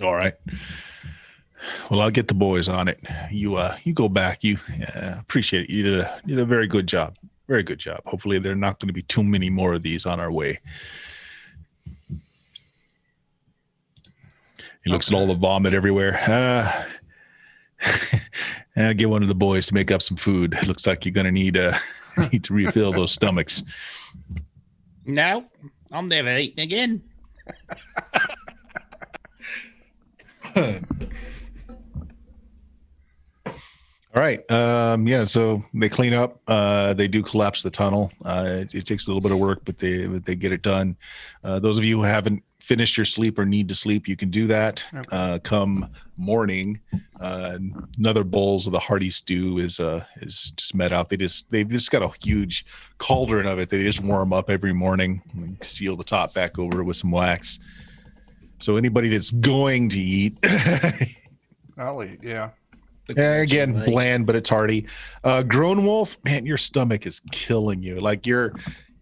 All right. Well, I'll get the boys on it. You go back. You appreciate it. You did a very good job. Very good job. Hopefully, there are not going to be too many more of these on our way. He looks at all the vomit everywhere. And get one of the boys to make up some food. It looks like you're going to need to refill those stomachs. No, I'm never eating again. All right. So they clean up. They do collapse the tunnel. It takes a little bit of work, but they get it done. Those of you who haven't finished your sleep or need to sleep, you can do that. Okay. Come morning, another bowls of the hearty stew is just met out. They've just got a huge cauldron of it. They just warm up every morning and seal the top back over with some wax. So anybody that's going to eat, I'll eat. Yeah. Again, bland, but it's hearty. Grown wolf, man, your stomach is killing you. Like you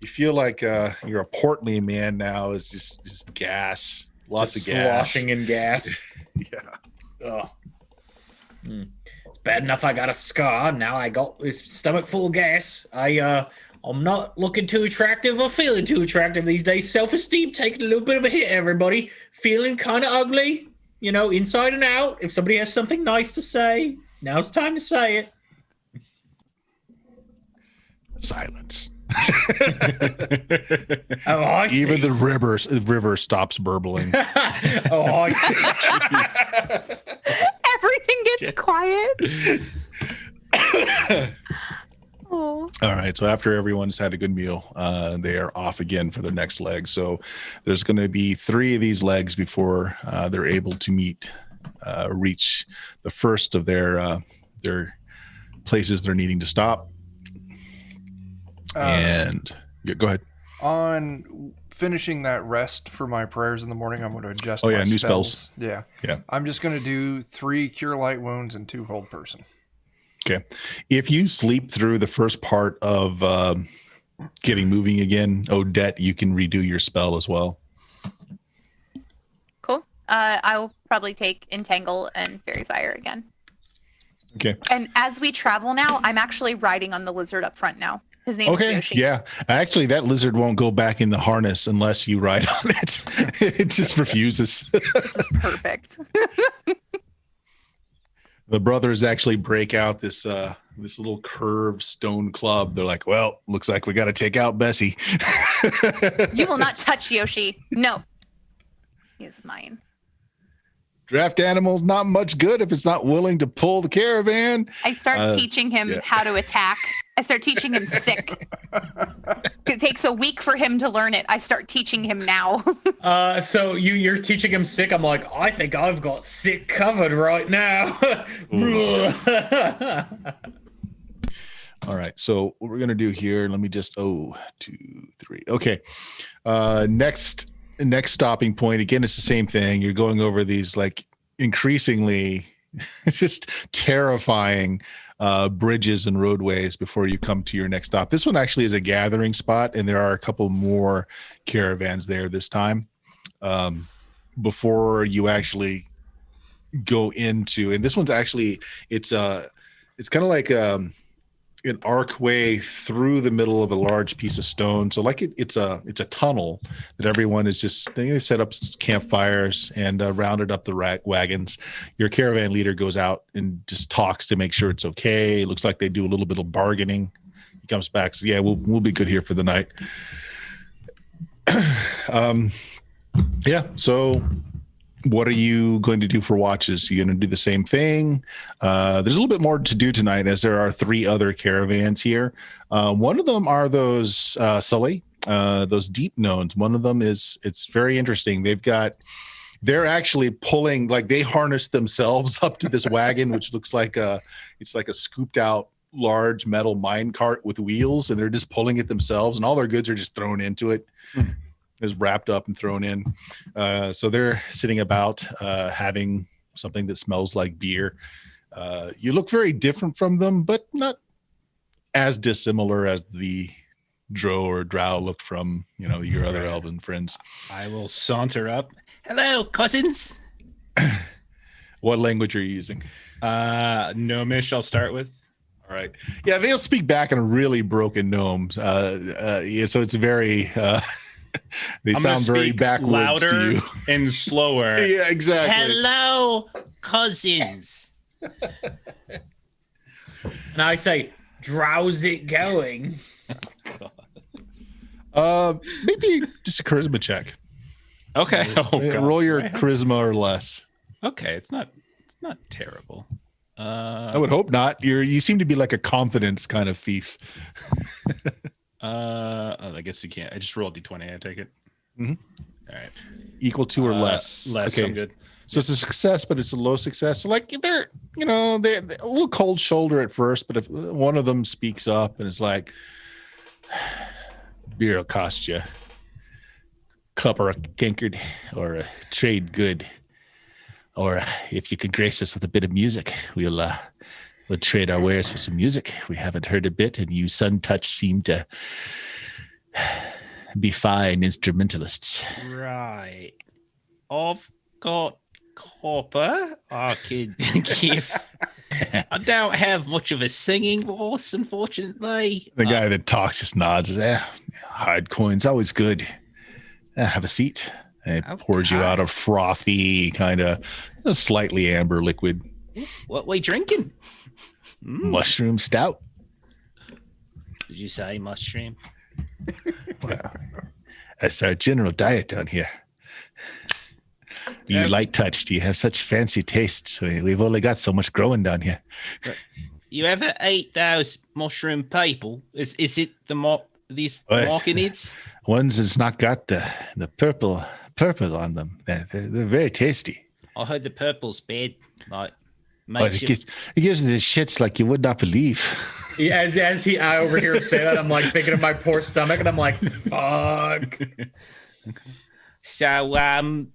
feel like you're a portly man now. It's just gas, lots of gas, sloshing in gas. Yeah. It's bad enough I got a scar. Now I got this stomach full of gas. I'm not looking too attractive or feeling too attractive these days. Self-esteem taking a little bit of a hit. Everybody feeling kind of ugly. You know, inside and out. If somebody has something nice to say, now's time to say it. Silence. Oh, I see. Even the river stops burbling. Oh, I see. Everything gets quiet. Oh. All right. So after everyone's had a good meal, they are off again for the next leg. So there's going to be 3 of these legs before they're able to reach the first of their places they're needing to stop. And go ahead. On finishing that rest for my prayers in the morning, I'm going to adjust. Oh yeah, new spells. Yeah. Yeah. I'm just going to do 3 cure light wounds and 2 hold person. Okay. If you sleep through the first part of getting moving again, Odette, you can redo your spell as well. Cool. I will probably take Entangle and Fairy Fire again. Okay. And as we travel now, I'm actually riding on the lizard up front now. His name is Yoshi. Yeah. Actually, that lizard won't go back in the harness unless you ride on it. It just refuses. This is perfect. The brothers actually break out this little curved stone club. They're like, well, looks like we got to take out Bessie. You will not touch Yoshi. No. He is mine. Draft animal's not much good if it's not willing to pull the caravan. I start teaching him how to attack. I start teaching him sick. It takes a week for him to learn it. I start teaching him now. So you're teaching him sick. I'm like, I think I've got sick covered right now. All right. So what we're gonna do here? Let me just 2, 3. Okay. Next stopping point. Again, it's the same thing. You're going over these like increasingly just terrifying bridges and roadways before you come to your next stop. This one actually is a gathering spot, and there are a couple more caravans there this time before you actually go into. And this one's actually it's kind of like an archway through the middle of a large piece of stone. So like it's a tunnel that everyone is just, they set up campfires and rounded up the wagons. Your caravan leader goes out and just talks to make sure it's okay. It looks like they do a little bit of bargaining. He comes back, says, yeah, we'll be good here for the night. Yeah. So what are you going to do for watches? You're going to do the same thing. There's a little bit more to do tonight, as there are 3 other caravans here. One of them are those Sully, those deep knowns. One of them it's very interesting. They're actually pulling, like they harness themselves up to this wagon, which looks like it's like a scooped out large metal mine cart with wheels, and they're just pulling it themselves, and all their goods are just thrown into it. Is wrapped up and thrown in. So they're sitting about having something that smells like beer. You look very different from them, but not as dissimilar as the Drow or Drow look from, your other elven friends. I will saunter up. Hello, cousins. What language are you using? Gnomish, I'll start with. All right. Yeah, they'll speak back in a really broken gnome. Yeah, so it's very... they sound very backwards louder to you. And slower. Yeah, exactly. Hello, cousins. And I say, "Drow's it going?" Maybe just a charisma check. Okay. Roll your charisma or less. Okay, it's not terrible. I would hope not. You seem to be like a confidence kind of thief. I guess you can't. I just rolled D20. I take it. Mm-hmm. All right. Equal to or less. Less. Okay. I'm good. So it's a success, but it's a low success. So like they're a little cold shoulder at first, but if one of them speaks up and is like, beer will cost you cup or a kinkard or a trade good, or if you could grace us with a bit of music, we'll trade our wares for some music. We haven't heard a bit, and you Sun Touch seem to be fine instrumentalists. Right. I've got copper I could give. I don't have much of a singing voice, unfortunately. The guy that talks just nods. Hard coins, always good. Have a seat. And it pours you out a frothy, kind of slightly amber liquid. What we drinking? Mushroom stout. Did you say mushroom? Well, that's our general diet down here. You light touched. You have such fancy tastes. We've only got so much growing down here. You ever ate those mushroom people? Is it these markinids? Ones that's not got the purple on them. They're very tasty. I heard the purple's bad. Like, it gives you the shits like you would not believe. Yeah, as I overhear him say that, I'm like thinking of my poor stomach, and I'm like, fuck. So,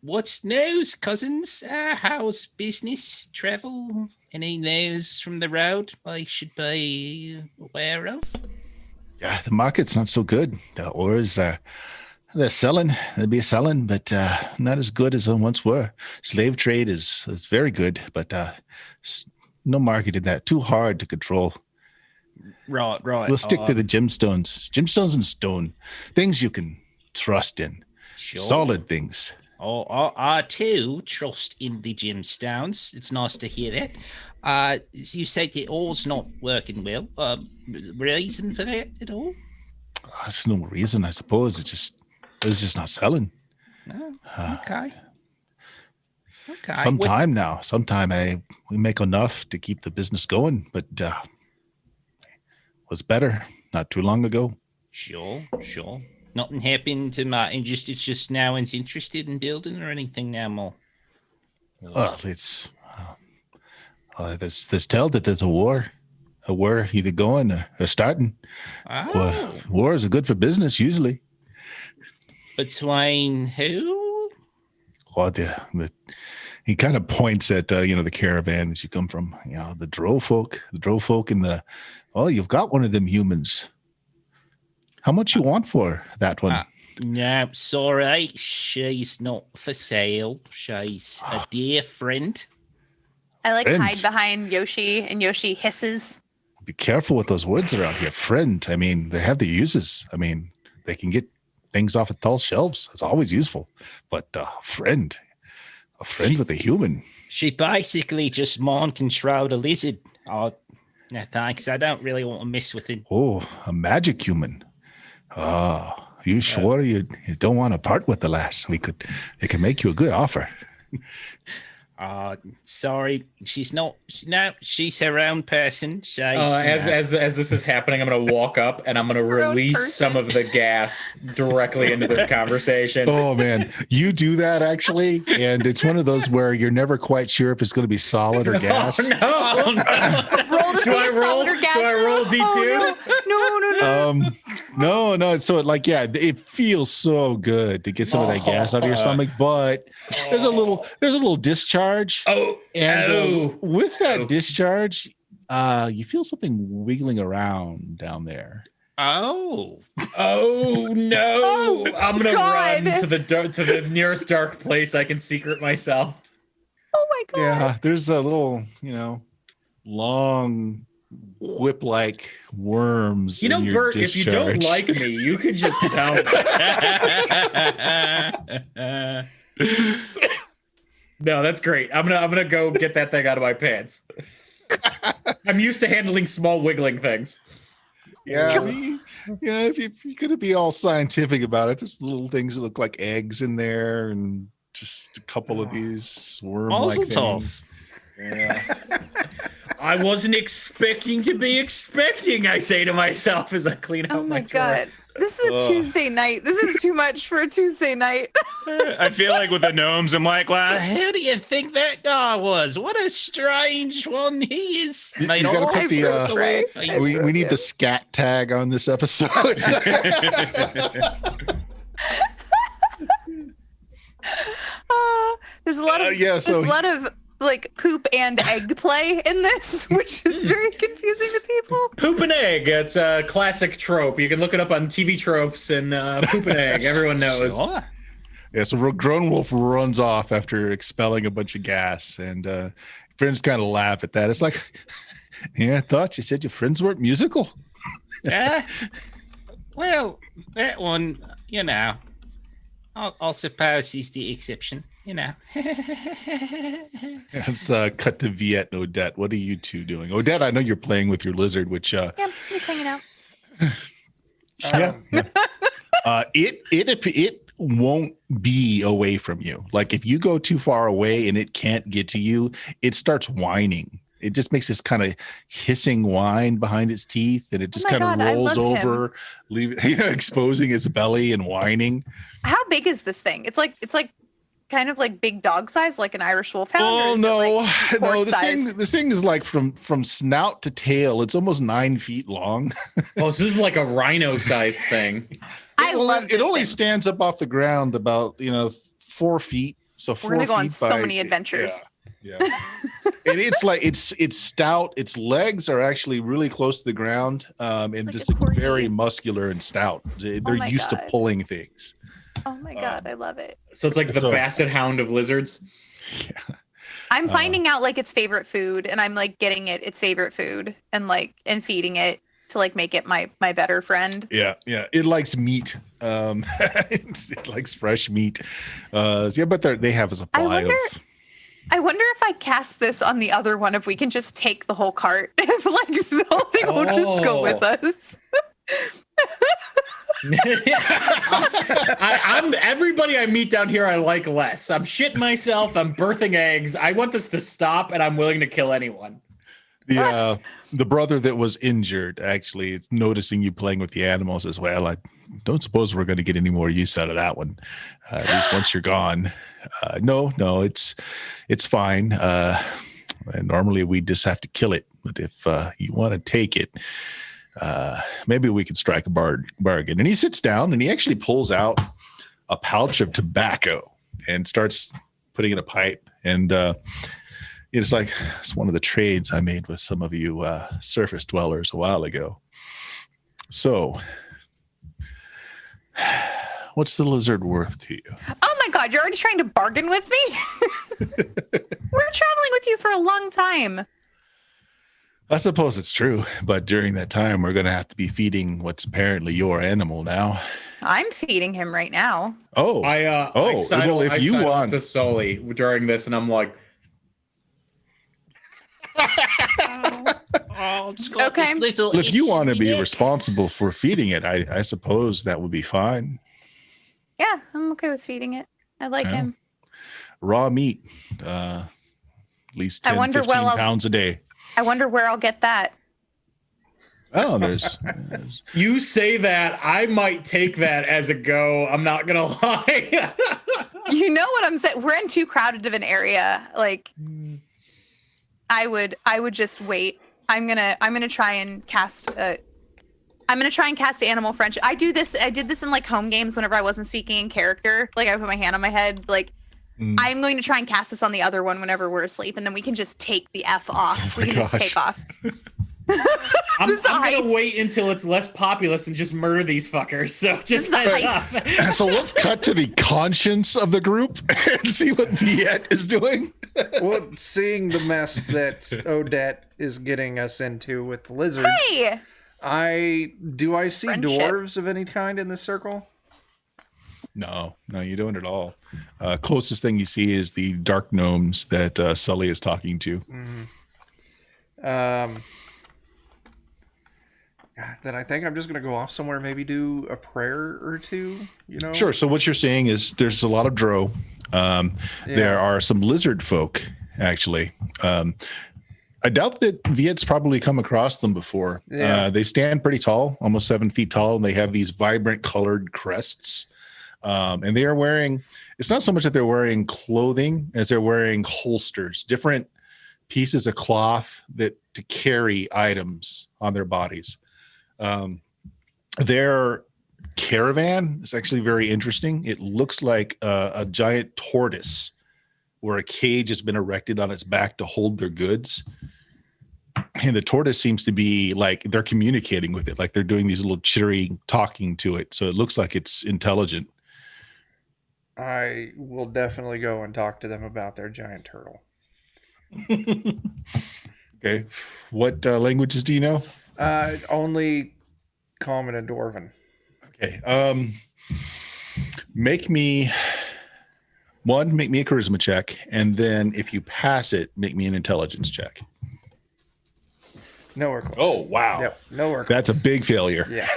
what's news, cousins? How's business, travel? Any news from the road I should be aware of? Yeah, the market's not so good. The ores they're selling. They'll be selling, but not as good as they once were. Slave trade is very good, but no market in that. Too hard to control. Right. We'll stick to the gemstones. Gemstones and stone. Things you can trust in. Sure. Solid things. I too trust in the gemstones. It's nice to hear that. You said the ore's not working well. Reason for that at all? There's no reason, I suppose. It's just not selling. Oh, okay. Sometime we make enough to keep the business going, but was better not too long ago. Sure. Nothing happened to my it's just no one's interested in building or anything now more. Well, it's there's tell that there's a war either going or starting. Oh. Wars are good for business usually. Between who? Well, he kind of points at the caravan that you come from. The drow folk and you've got one of them humans. How much you want for that one? No, sorry, she's not for sale. She's a dear friend. I hide behind Yoshi, and Yoshi hisses. Be careful with those words around here, friend. I mean, they have their uses. I mean, they can get things off of tall shelves. It's always useful. But a friend with a human. She basically just mind controlled a lizard. No, thanks. I don't really want to mess with it. Oh, a magic human. You sure you don't want to part with the lass? It can make you a good offer. Sorry, she's not. No, she's her own person. As this is happening, I'm going to walk up and I'm going to release some of the gas directly into this conversation. Oh man, you do that actually, and it's one of those where you're never quite sure if it's going to be solid or gas. No. Roll to see if solid or gas. Do I roll D2? No. So it feels so good to get some of that gas out of your stomach, but there's a little discharge. With that discharge, you feel something wiggling around down there. Oh no! Oh, I'm gonna God. run to the nearest dark place I can secret myself. Oh my God! Yeah, there's a little, long whip-like worms. Bert, if you don't like me, you could just tell me. No, that's great. I'm gonna go get that thing out of my pants. I'm used to handling small wiggling things. Yeah, if you're gonna be all scientific about it, there's little things that look like eggs in there, and just a couple of these worm-like things. Yeah. I wasn't expecting, I say to myself as I clean out Oh my drawer. God. This is a Tuesday night. This is too much for a Tuesday night. I feel like with the gnomes, I'm like, well, who do you think that guy was? What a strange one he is. You gotta put the we need the scat tag on this episode. There's a lot of there's a lot of poop and egg play in this, which is very confusing to people. Poop and egg. It's a classic trope. You can look it up on TV tropes and poop and egg. Everyone knows. Sure. Yeah, so Grown Wolf runs off after expelling a bunch of gas, and friends kind of laugh at that. It's like, I thought you said your friends weren't musical. Well, that one, I'll suppose he's the exception. Let's cut to Viet and Odette. What are you two doing? Odette, I know you're playing with your lizard, which yeah, he's hanging out. It won't be away from you. Like if you go too far away and it can't get to you, it starts whining. It just makes this kind of hissing whine behind its teeth, and it just kind of rolls over, exposing its belly and whining. How big is this thing? It's like kind of like big dog size, like an Irish Wolfhound. Oh no, this thing is like from snout to tail. It's almost 9 feet long. Oh, so this is like a rhino-sized thing. It only stands up off the ground about 4 feet. So we're gonna go on so many adventures. Yeah. And it's stout. Its legs are actually really close to the ground, and just very muscular and stout. They're used to pulling things. Oh my God, I love it. So it's like the basset hound of lizards. Yeah. I'm finding out like its favorite food, and I'm like getting it its favorite food, and feeding it to like make it my better friend. Yeah. It likes meat. It likes fresh meat. Yeah, but they have a supply of. I wonder if I cast this on the other one, if we can just take the whole cart. If like the whole thing will just go with us. I'm everybody I meet down here I like less. I'm shitting myself, I'm birthing eggs. I want this to stop, and I'm willing to kill anyone. The brother that was injured actually is noticing you playing with the animals as well. I don't suppose we're going to get any more use out of that one. At least once you're gone. No, it's fine. And normally we just have to kill it, but if you want to take it, maybe we could strike a bargain. And he sits down and he actually pulls out a pouch of tobacco and starts putting in a pipe. And it's like, it's one of the trades I made with some of you surface dwellers a while ago. So, what's the lizard worth to you? Oh my God, you're already trying to bargain with me? We're traveling with you for a long time. I suppose it's true, but during that time, we're going to have to be feeding what's apparently your animal now. I'm feeding him right now. Oh, I sidle want to Sully during this, and I'm like, okay. If you want to be responsible for feeding it, I suppose that would be fine. Yeah, I'm okay with feeding it. I like him. Raw meat, at least 10, 15 pounds a day. I wonder where I'll get that. Oh, there's you say that, I might take that as a go. I'm not gonna lie. You know what I'm saying? We're in too crowded of an area. Like, I would just wait. I'm gonna try and cast animal friendship. I did this in like home games whenever I wasn't speaking in character. Like, I put my hand on my head. Like, I'm going to try and cast this on the other one whenever we're asleep, and then we can just take the F off. We can just take off. I'm gonna wait until it's less populous and just murder these fuckers. So just So let's cut to the conscience of the group and see what Viet is doing. Well, seeing the mess that Odette is getting us into with the lizards, hey! I see Friendship. dwarves of any kind in this circle? No, you don't at all. Closest thing you see is the dark gnomes that Sully is talking to. Mm-hmm. Then I think I'm just going to go off somewhere, maybe do a prayer or two, you know? Sure. So what you're seeing is there's a lot of drow. There are some lizard folk, actually. I doubt that Viet's probably come across them before. Yeah. They stand pretty tall, almost 7 feet tall, and they have these vibrant colored crests. And they are wearing, it's not so much that they're wearing clothing as they're wearing holsters, different pieces of cloth to carry items on their bodies. Their caravan is actually very interesting. It looks like a giant tortoise where a cage has been erected on its back to hold their goods. And the tortoise seems to be like they're communicating with it, like they're doing these little chittery talking to it. So it looks like it's intelligent. I will definitely go and talk to them about their giant turtle. Okay. What languages do you know? Only Common and Dwarven. Okay. Make me a charisma check, and then if you pass it, make me an intelligence check. Nowhere close. Oh, wow. Yep, nowhere close. That's a big failure. Yeah.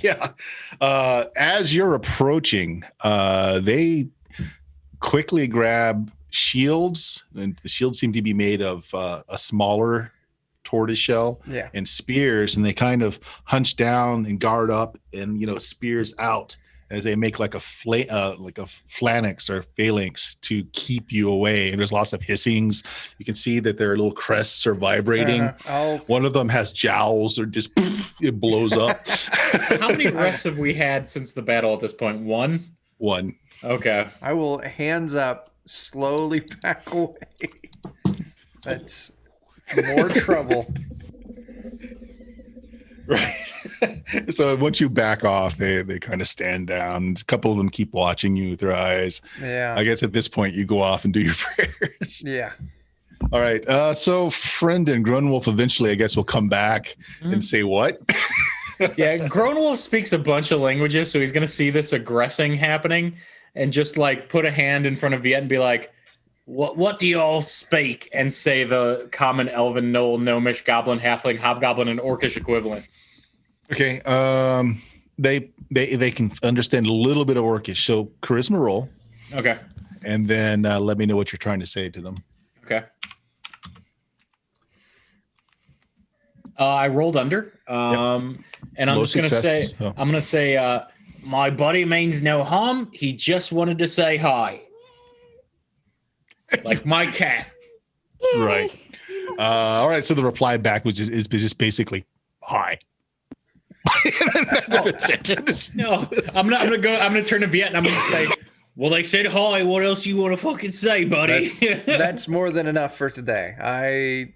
Yeah. As you're approaching, they quickly grab shields, and the shields seem to be made of a smaller tortoise shell, and spears, and they kind of hunch down and guard up, and spears out as they make like a phalanx or phalanx to keep you away. And there's lots of hissings. You can see that their little crests are vibrating. One of them has jowls, or just it blows up. How many rests have we had since the battle at this point? One. Okay. I will hands up, slowly back away. That's more trouble. Right. So once you back off, they kind of stand down. A couple of them keep watching you with their eyes. Yeah. I guess at this point you go off and do your prayers. Yeah. All right. So friend and Grunwolf eventually, I guess, will come back and say what? Yeah, Grownwolf speaks a bunch of languages, so he's gonna see this aggressing happening and just like put a hand in front of Viet and be like, What do you all speak? And say the common elven, knoll, gnomish, goblin, halfling, hobgoblin, and orcish equivalent. Okay. They can understand a little bit of Orcish. So charisma roll. Okay. And then let me know what you're trying to say to them. Okay. I rolled under. And I'm Low just gonna success. say, I'm gonna say, my buddy means no harm. He just wanted to say hi. Like my cat. Right. All right. So the reply back which is just basically hi. No, I'm gonna turn to Viet and I'm gonna say, well, they said hi. What else you want to fucking say, buddy? That's more than enough for today.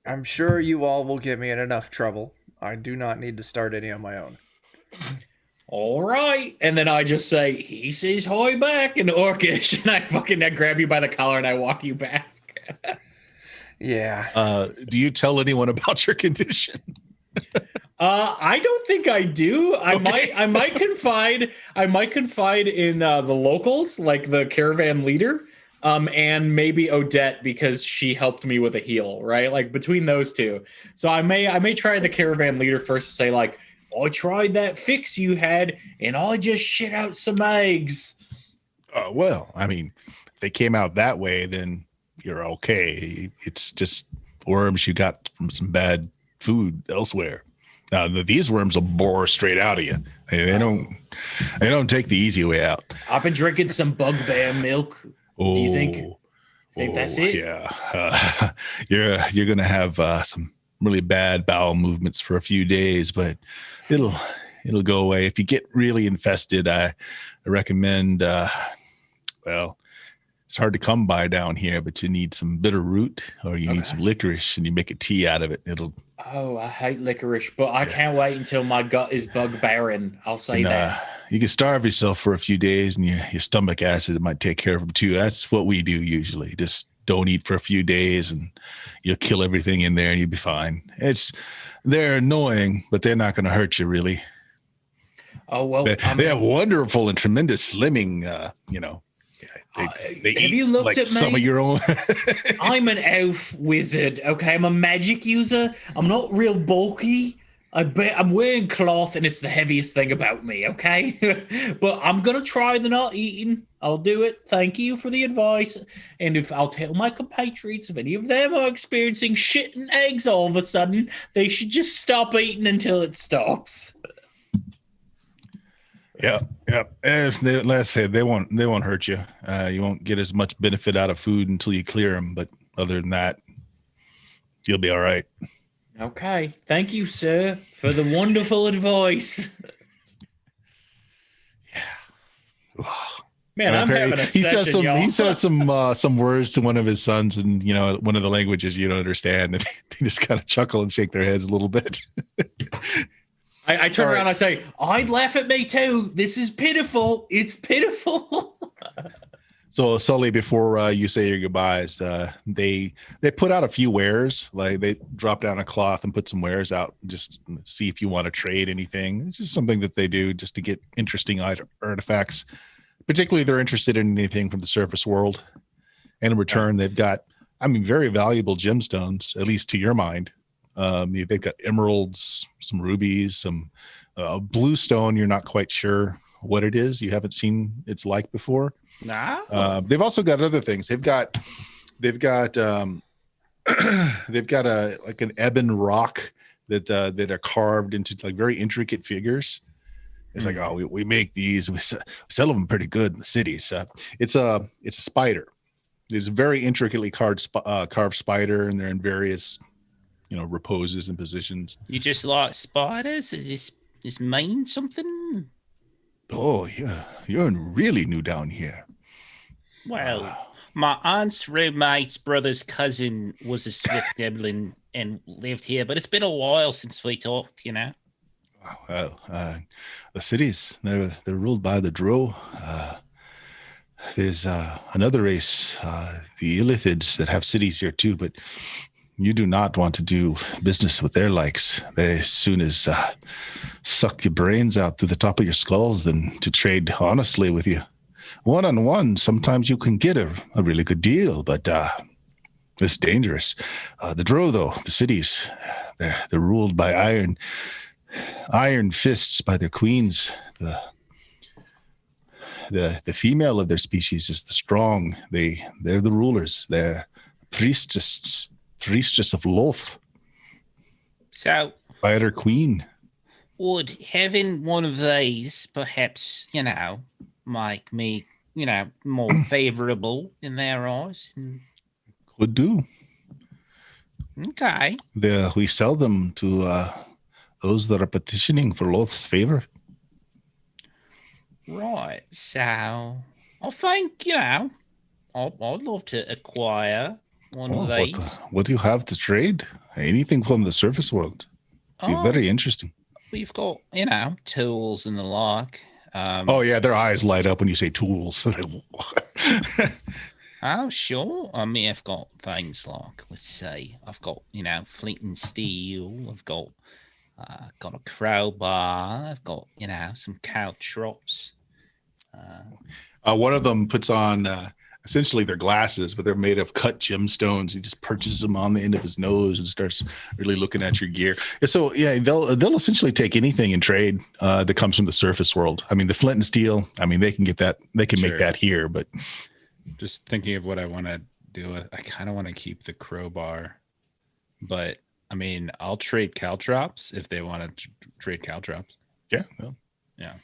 I'm sure you all will get me in enough trouble. I do not need to start any on my own. All right. And then I just say, he says hi back in Orcish. And I grab you by the collar and I walk you back. Yeah. Do you tell anyone about your condition? I don't think I do. I might confide in the locals, like the caravan leader, and maybe Odette because she helped me with a heal, right? Like between those two. So I may try the caravan leader first to say like, I tried that fix you had and I just shit out some eggs. Well, I mean, if they came out that way, then you're okay. It's just worms you got from some bad food elsewhere. Now these worms will bore straight out of you. They don't take the easy way out. I've been drinking some bugbear milk. Do you think that's it? Yeah. You're gonna have some really bad bowel movements for a few days, but it'll go away. If you get really infested, I recommend well, it's hard to come by down here, but you need some bitter root or you need some licorice and you make a tea out of it. Oh, I hate licorice, but I can't wait until my gut is bug barren. I'll say that. You can starve yourself for a few days and your stomach acid might take care of them too. That's what we do usually. Just don't eat for a few days and you'll kill everything in there and you'll be fine. They're annoying, but they're not going to hurt you really. Oh, well. They have wonderful and tremendous slimming, They have eat you looked like at me? some of your own. I'm an elf wizard, okay? I'm a magic user. I'm not real bulky. I'm wearing cloth, and it's the heaviest thing about me, okay? But I'm going to try the not eating. I'll do it. Thank you for the advice. And if I'll tell my compatriots, if any of them are experiencing shit and eggs all of a sudden, they should just stop eating until it stops. Yeah. Let's say they won't hurt you. You won't get as much benefit out of food until you clear them. But other than that, you'll be all right. Okay. Thank you, sir, for the wonderful advice. Yeah. Man, I'm having a session, y'all. He says some words to one of his sons in one of the languages you don't understand, and they just kind of chuckle and shake their heads a little bit. I turn around and I say, I'd laugh at me too. This is pitiful. It's pitiful. So Sully, before you say your goodbyes, they put out a few wares. Like they drop down a cloth and put some wares out, just see if you want to trade anything. It's just something that they do just to get interesting artifacts. Particularly, they're interested in anything from the surface world. And in return, they've got, very valuable gemstones, at least to your mind. They've got emeralds, some rubies, some blue stone. You're not quite sure what it is. You haven't seen its like before. Nah. They've also got other things. They've got an ebon rock that are carved into like very intricate figures. It's like, oh, we make these and we sell them pretty good in the cities. It's a spider. It's a very intricately carved spider, and they're in various reposes and positions. You just like spiders? Is this mean something? Oh yeah, you're really new down here. Well, my aunt's roommate's brother's cousin was a swift goblin and lived here, but it's been a while since we talked, Well, the cities, they're ruled by the Drow. There's another race, the Illithids, that have cities here too, but you do not want to do business with their likes. They as soon as suck your brains out through the top of your skulls than to trade honestly with you. One-on-one, sometimes you can get a really good deal, but it's dangerous. The Drow, though, the cities, they're ruled by iron fists by their queens. The female of their species is the strong. They're the rulers. They're priestess of Loth. So, Spider queen. would having one of these perhaps, make me, more favorable in their eyes? Could do. Okay. We sell them to those that are petitioning for Loth's favor. Right. So, I think, I'd love to acquire one of these. What do you have to trade? Anything from the surface world. Be very interesting. We've got, tools and the like. Yeah, their eyes light up when you say tools. Oh, sure. I mean, I've got things like, let's say, I've got, flint and steel. I've got a crowbar. I've got, some caltrops. One of them puts on essentially their glasses, but they're made of cut gemstones. He just perches them on the end of his nose and starts really looking at your gear. So yeah, they'll essentially take anything in trade that comes from the surface world. I mean, the flint and steel. I mean, they can get that. They can make that here, but. Just thinking of what I want to do with, I kind of want to keep the crowbar, but I mean, I'll trade caltrops if they want to trade caltrops. Yeah. Well. Yeah.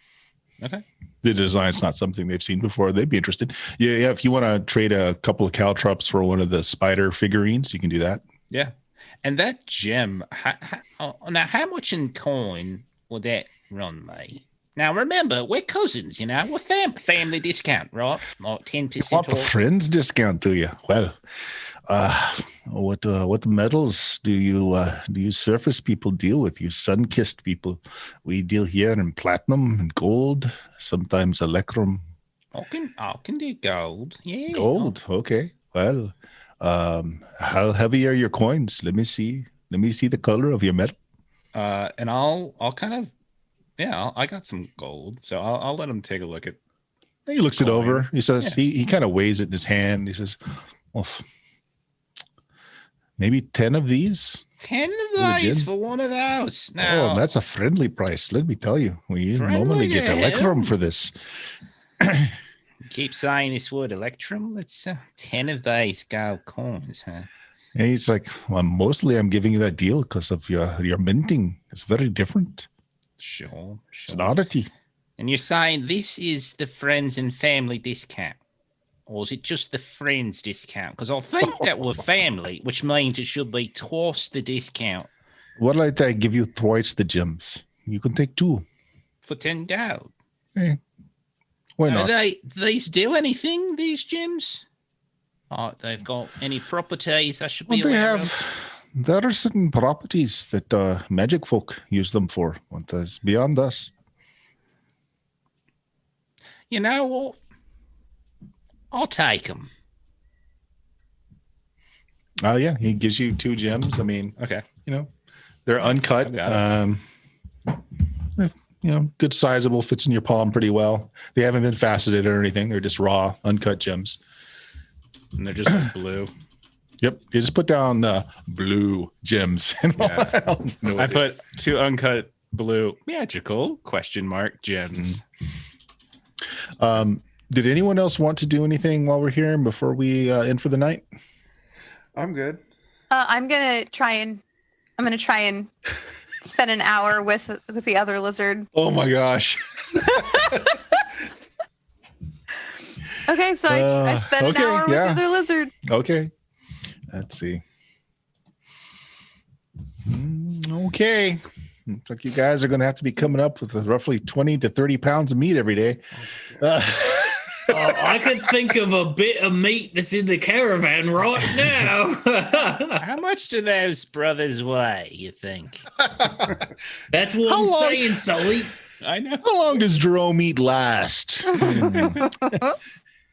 Okay. The design's not something they've seen before. They'd be interested. Yeah. If you want to trade a couple of caltrops for one of the spider figurines, you can do that. Yeah. And that gem, now how much in coin will that run me? Now, remember, we're cousins, we're family discount, right? Like 10% What friends discount do you? Well, what metals do you surface people deal with? You sun-kissed people. We deal here in platinum and gold, sometimes electrum. I can do gold. Yeah. Gold, okay. Well, how heavy are your coins? Let me see the color of your metal. And I'll kind of. Yeah, I got some gold, so I'll let him take a look at. He looks it over. He says he kind of weighs it in his hand. He says, "Well, maybe 10 of these. 10 of these for one of those. Now, that's a friendly price. Let me tell you, we normally get electrum for this." Keep saying this word electrum. Let's 10 of these gold coins, huh? And he's like, "Well, mostly I'm giving you that deal because of your minting. It's very different." Sure. It's an oddity. And you're saying this is the friends and family discount? Or is it just the friends discount? Because I think that we're family, which means it should be twice the discount. What did I give you twice the gems? You can take 2. For 10 gold. Why not? Do these do anything, these gems? Oh, they've got any properties I should be aware of? There are certain properties that magic folk use them for. What is beyond us? You know what? I'll take them. Oh, yeah. He gives you 2 gems. I mean, okay. They're uncut. Good sizable, fits in your palm pretty well. They haven't been faceted or anything. They're just raw, uncut gems. And they're just blue. Yep. You just put down blue gems. I put 2 uncut blue magical ? Gems. Did anyone else want to do anything while we're here before we end for the night? I'm good. I'm gonna try and spend an hour with the other lizard. Oh my gosh. Okay, so I spent an hour with the other lizard. Okay. Let's see. Okay. Looks like you guys are going to have to be coming up with roughly 20 to 30 pounds of meat every day. I could think of a bit of meat that's in the caravan right now. How much do those brothers weigh, you think? That's what I'm saying, Sully. I know. How long does Jerome eat last?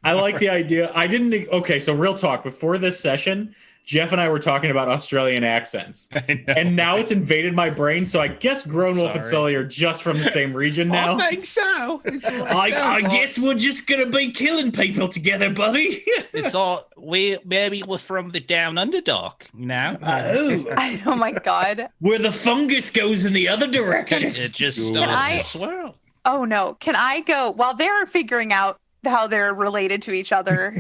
I like the idea. I didn't. Okay, so real talk. Before this session, Jeff and I were talking about Australian accents, and now it's invaded my brain. So I guess Grown Wolf and Sully are just from the same region now. I think so. I guess we're just gonna be killing people together, buddy. It's all maybe we're from the down under dock, you know? Oh my god. Where the fungus goes in the other direction. It just starts to swirl. Oh no. Can I go while they're figuring out how they're related to each other?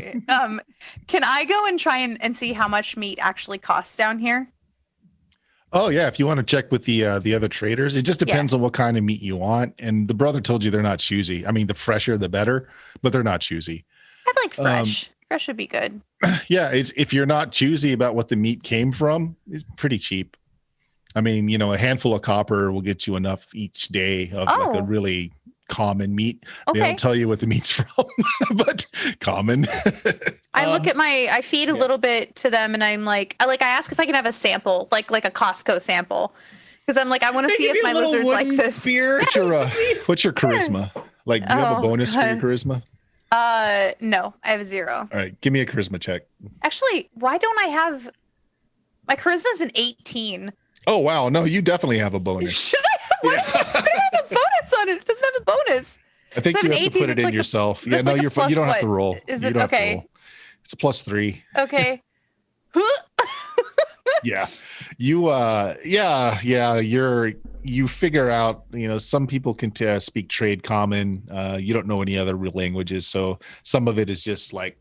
Can I go and try and see how much meat actually costs down here? Oh yeah, if you want to check with the other traders, it just depends on what kind of meat you want. And the brother told you they're not choosy. I mean, the fresher the better, but they're not choosy. I'd like fresh. Fresh would be good. Yeah, it's if you're not choosy about what the meat came from, it's pretty cheap. I mean, you know, a handful of copper will get you enough each day of like a really common meat. They don't tell you what the meat's from, but common. I feed a little bit to them, and I ask if I can have a sample, like a Costco sample, because I'm like, I want to see if my lizard's like this. Spear. What's your charisma? Like, do you have a bonus for your charisma? No, I have 0. All right, give me a charisma check. Actually, why don't I have my charisma's an 18? Oh wow, no, you definitely have a bonus. Should I have one? I don't have a bonus on it. It doesn't have a bonus. I think you have to put it in yourself. Yeah, no, you're fine. You don't have to roll. Is it okay? It's a +3. Okay. Yeah. You figure out, you know, some people can speak trade common. You don't know any other real languages. So some of it is just like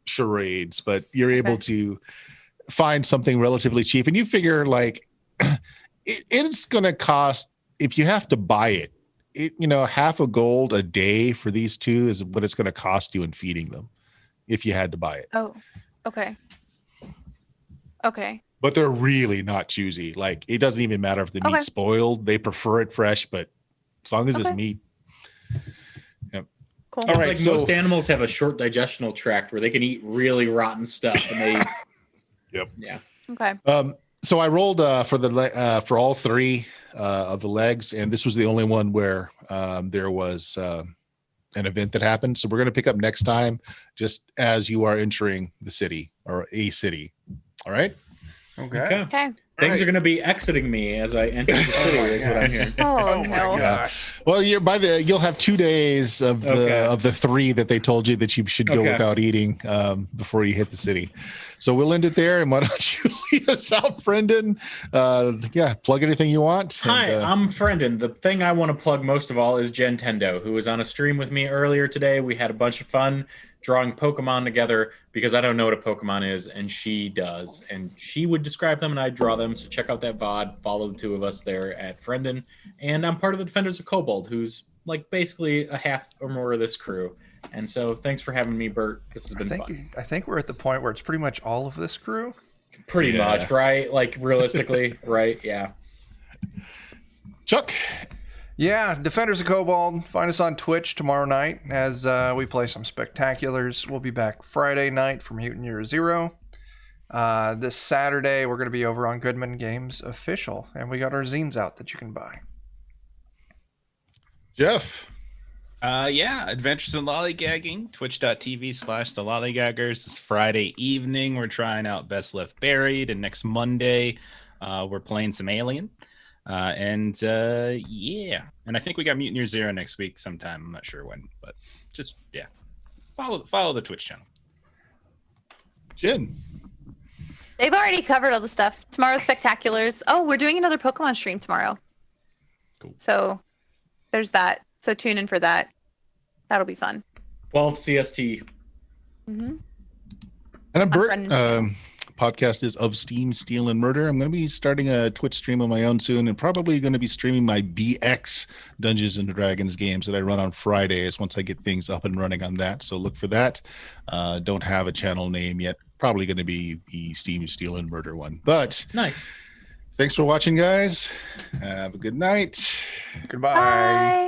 charades, but you're able to find something relatively cheap. And you figure like, it's going to cost, if you have to buy it, half a gold a day for these two is what it's going to cost you in feeding them if you had to buy it. Oh, okay. Okay. But they're really not choosy. Like, it doesn't even matter if the meat's spoiled. They prefer it fresh, but as long as it's meat. Yep. Cool. All right, most animals have a short digestional tract where they can eat really rotten stuff. And they... Yep. Yeah. Okay. So I rolled for all 3 of the legs, and this was the only one where there was an event that happened. So we're going to pick up next time, just as you are entering the city or a city. All right. Okay. Things are going to be exiting me as I enter the city. Is what I'm hearing. Oh no! Gosh. Well, you'll have 2 days of the 3 that they told you that you should go without eating before you hit the city. So we'll end it there. And why don't you lead us out, Brendan? Plug anything you want. Hi, I'm Brendan. The thing I want to plug most of all is Gentendo, who was on a stream with me earlier today. We had a bunch of fun drawing Pokemon together because I don't know what a Pokemon is, and she does. And she would describe them, and I'd draw them. So check out that VOD. Follow the 2 of us there at Brendan. And I'm part of the Defenders of Kobold, who's like basically a half or more of this crew. And so thanks for having me, Bert. This has been fun. I think we're at the point where it's pretty much all of this crew. Pretty much, right? Like realistically, right? Yeah. Chuck. Yeah, Defenders of Kobold. Find us on Twitch tomorrow night as we play some spectaculars. We'll be back Friday night for Mutant Year Zero. This Saturday, we're going to be over on Goodman Games Official, and we got our zines out that you can buy. Jeff. Adventures in Lollygagging, twitch.tv/the Lollygaggers. This Friday evening, we're trying out Best Left Buried, and next Monday, we're playing some Alien. And I think we got Mutant Year Zero next week sometime. I'm not sure when, but just follow the Twitch channel. Jen. They've already covered all the stuff. Tomorrow's Spectaculars. Oh, we're doing another Pokemon stream tomorrow. Cool. So there's that. So tune in for that. That'll be fun. 12 CST. Mm-hmm. And I'm Bert. Podcast is Of Steam, Steel, and Murder. I'm going to be starting a Twitch stream of my own soon, and probably going to be streaming my BX Dungeons and Dragons games that I run on Fridays once I get things up and running on that. So look for that. Don't have a channel name yet. Probably going to be the Steam, Steel, and Murder one. But nice. Thanks for watching, guys. Have a good night. Goodbye. Bye.